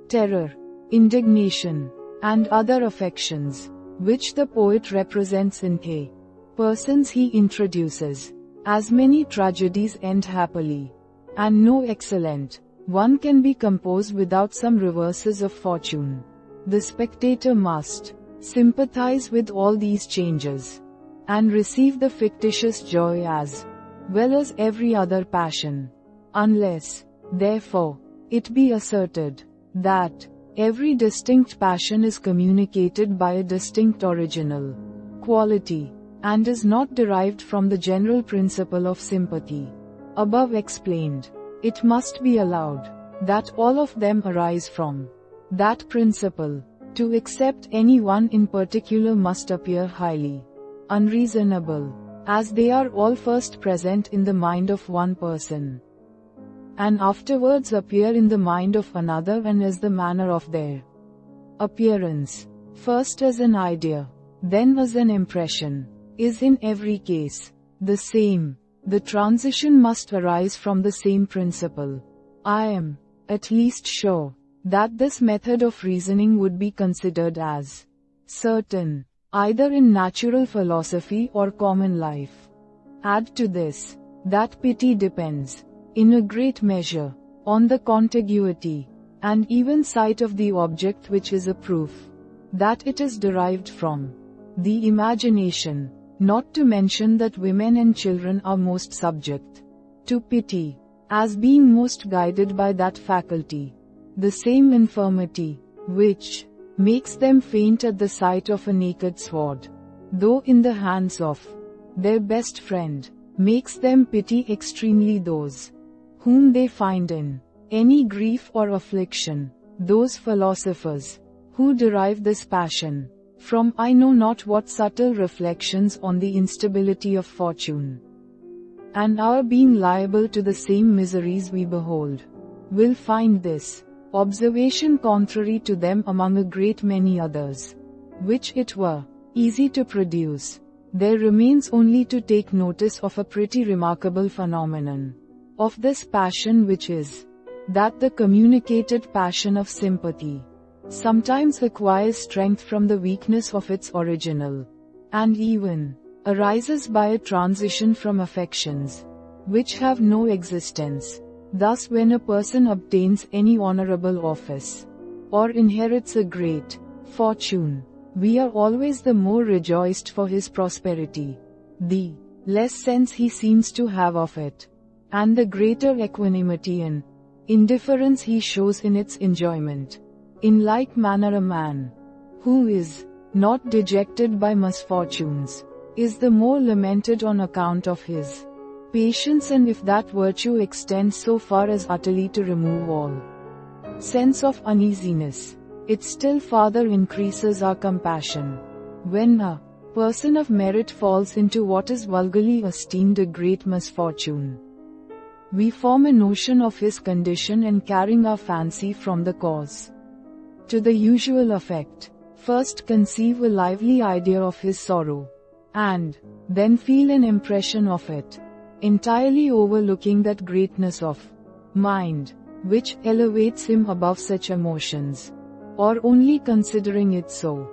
terror, indignation, and other affections, which the poet represents in the persons he introduces. As many tragedies end happily, and no excellent one can be composed without some reverses of fortune. The spectator must sympathize with all these changes, and receive the fictitious joy as well as every other passion. Unless, therefore, it be asserted that every distinct passion is communicated by a distinct original quality, and is not derived from the general principle of sympathy. Above explained, it must be allowed that all of them arise from that principle. To accept any one in particular must appear highly unreasonable, as they are all first present in the mind of one person, and afterwards appear in the mind of another, and as the manner of their appearance, first as an idea, then as an impression, is in every case the same. The transition must arise from the same principle. I am, at least, sure that this method of reasoning would be considered as certain, either in natural philosophy or common life. Add to this, that pity depends, in a great measure, on the contiguity, and even sight of the object, which is a proof that it is derived from the imagination, not to mention that women and children are most subject to pity, as being most guided by that faculty. The same infirmity, which makes them faint at the sight of a naked sword, though in the hands of their best friend, makes them pity extremely those whom they find in any grief or affliction. Those philosophers who derive this passion from I know not what subtle reflections on the instability of fortune, and our being liable to the same miseries we behold, will find this observation contrary to them among a great many others, which it were easy to produce. There remains only to take notice of a pretty remarkable phenomenon of this passion, which is that the communicated passion of sympathy sometimes acquires strength from the weakness of its original, and even arises by a transition from affections which have no existence. Thus, when a person obtains any honorable office, or inherits a great fortune, we are always the more rejoiced for his prosperity, the less sense he seems to have of it, and the greater equanimity and indifference he shows in its enjoyment. In like manner, a man who is not dejected by misfortunes is the more lamented on account of his patience, and if that virtue extends so far as utterly to remove all sense of uneasiness, it still farther increases our compassion. When a person of merit falls into what is vulgarly esteemed a great misfortune, we form a notion of his condition, and carrying our fancy from the cause to the usual effect, first conceive a lively idea of his sorrow, and then feel an impression of it, entirely overlooking that greatness of mind which elevates him above such emotions, or only considering it so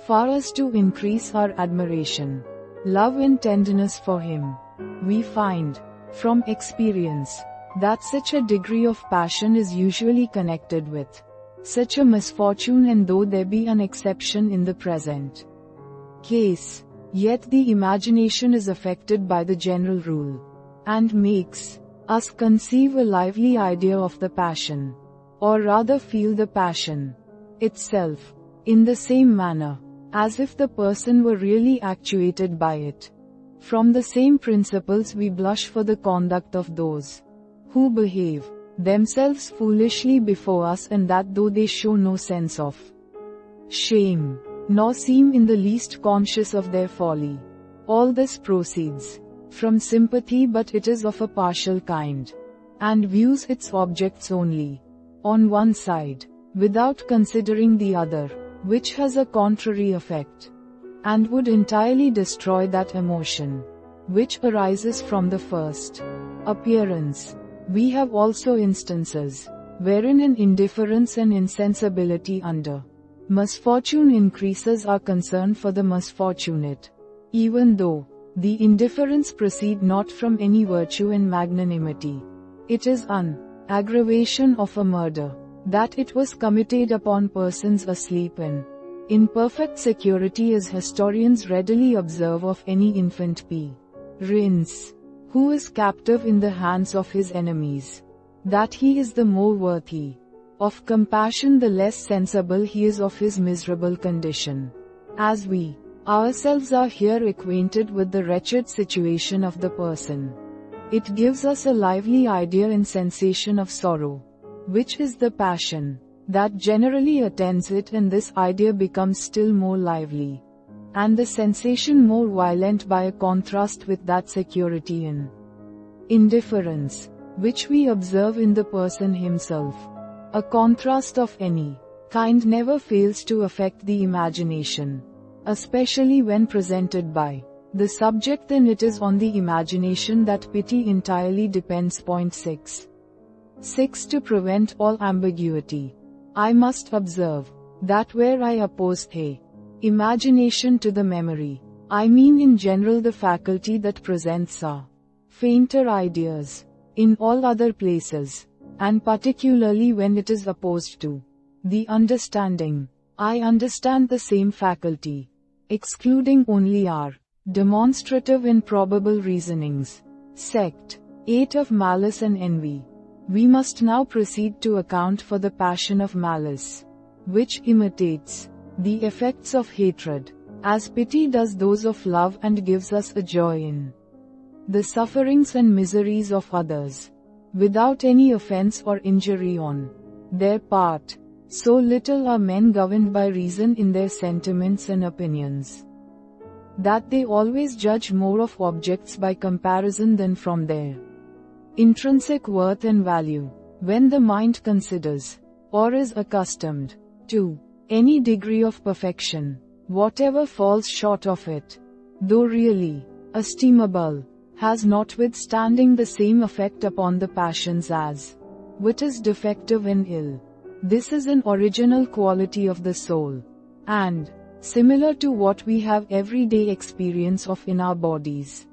far as to increase our admiration, love and tenderness for him. We find, from experience, that such a degree of passion is usually connected with such a misfortune, and though there be an exception in the present case, yet the imagination is affected by the general rule, and makes us conceive a lively idea of the passion, or rather feel the passion itself, in the same manner, as if the person were really actuated by it. From the same principles we blush for the conduct of those who behave themselves foolishly before us, and that though they show no sense of shame, nor seem in the least conscious of their folly, all this proceeds from sympathy, but it is of a partial kind, and views its objects only on one side, without considering the other, which has a contrary effect, and would entirely destroy that emotion which arises from the first appearance. We have also instances wherein an indifference and insensibility under misfortune increases our concern for the misfortunate, even though the indifference proceed not from any virtue and magnanimity. It is an aggravation of a murder, that it was committed upon persons asleep and in perfect security, as historians readily observe of any infant prince who is captive in the hands of his enemies. That he is the more worthy of compassion the less sensible he is of his miserable condition. As we Ourselves are here acquainted with the wretched situation of the person. It gives us a lively idea and sensation of sorrow, which is the passion that generally attends it, and this idea becomes still more lively, and the sensation more violent by a contrast with that security in indifference, which we observe in the person himself. A contrast of any kind never fails to affect the imagination, especially when presented by the subject. Then it is on the imagination that pity entirely depends. 6. To prevent all ambiguity, I must observe that where I oppose the imagination to the memory, I mean in general the faculty that presents our fainter ideas. In all other places, and particularly when it is opposed to the understanding, I understand the same faculty, excluding only our demonstrative and probable reasonings. Sect 8 of Malice and Envy. We must now proceed to account for the passion of malice, which imitates the effects of hatred, as pity does those of love, and gives us a joy in the sufferings and miseries of others, without any offense or injury on their part. So little are men governed by reason in their sentiments and opinions, that they always judge more of objects by comparison than from their intrinsic worth and value. When the mind considers, or is accustomed to, any degree of perfection, whatever falls short of it, though really estimable, has notwithstanding the same effect upon the passions as what is defective and ill. This is an original quality of the soul, and similar to what we have everyday experience of in our bodies.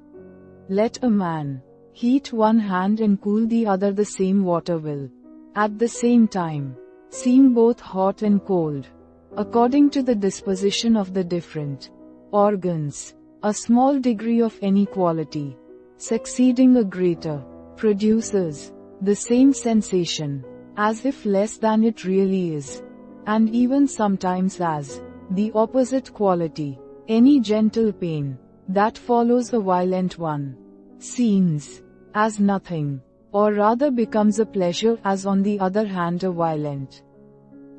Let a man heat one hand and cool the other, the same water will, at the same time, seem both hot and cold, according to the disposition of the different organs. A small degree of any quality, succeeding a greater, produces the same sensation, as if less than it really is, and even sometimes as the opposite quality. Any gentle pain that follows a violent one seems as nothing, or rather becomes a pleasure, as on the other hand a violent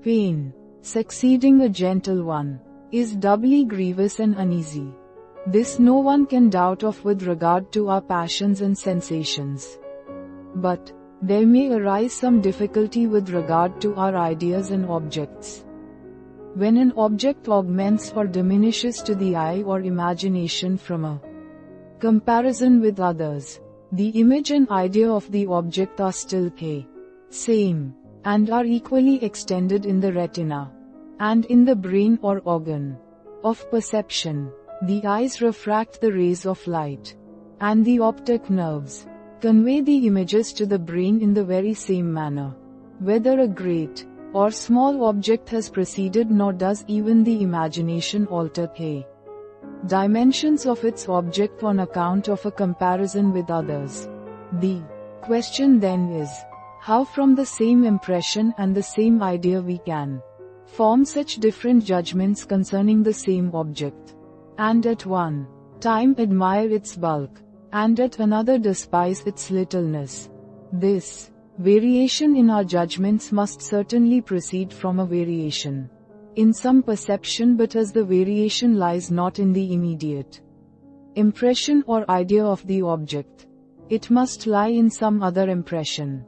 pain, succeeding a gentle one, is doubly grievous and uneasy. This no one can doubt of with regard to our passions and sensations. But there may arise some difficulty with regard to our ideas and objects. When an object augments or diminishes to the eye or imagination from a comparison with others, the image and idea of the object are still the same, and are equally extended in the retina, and in the brain or organ of perception. The eyes refract the rays of light, and the optic nerves convey the images to the brain in the very same manner. Whether a great or small object has preceded, nor does even the imagination alter the dimensions of its object on account of a comparison with others. The question then is, how from the same impression and the same idea we can form such different judgments concerning the same object, and at one time admire its bulk, and at another despise its littleness. This variation in our judgments must certainly proceed from a variation in some perception, but as the variation lies not in the immediate impression or idea of the object, it must lie in some other impression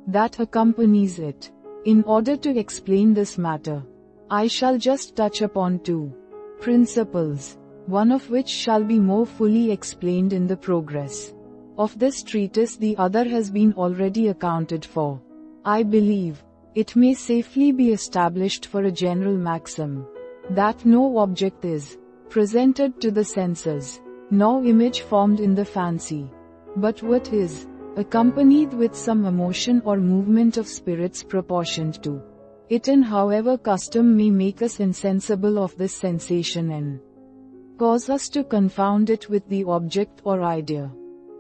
that accompanies it. In order to explain this matter, I shall just touch upon two principles, one of which shall be more fully explained in the progress of this treatise, the other has been already accounted for. I believe it may safely be established for a general maxim, that no object is presented to the senses, no image formed in the fancy, but what is accompanied with some emotion or movement of spirits proportioned to it, and however custom may make us insensible of this sensation and cause us to confound it with the object or idea.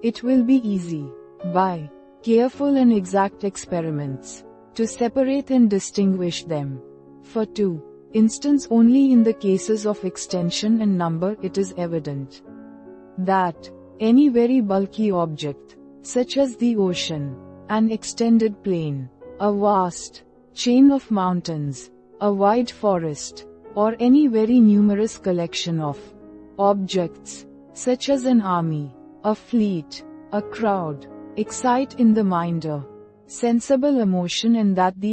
It will be easy, by careful and exact experiments, to separate and distinguish them. For to instance only in the cases of extension and number it is evident that any very bulky object, such as the ocean, an extended plain, a vast chain of mountains, a wide forest, or any very numerous collection of objects, such as an army, a fleet, a crowd, excite in the mind a sensible emotion, and that the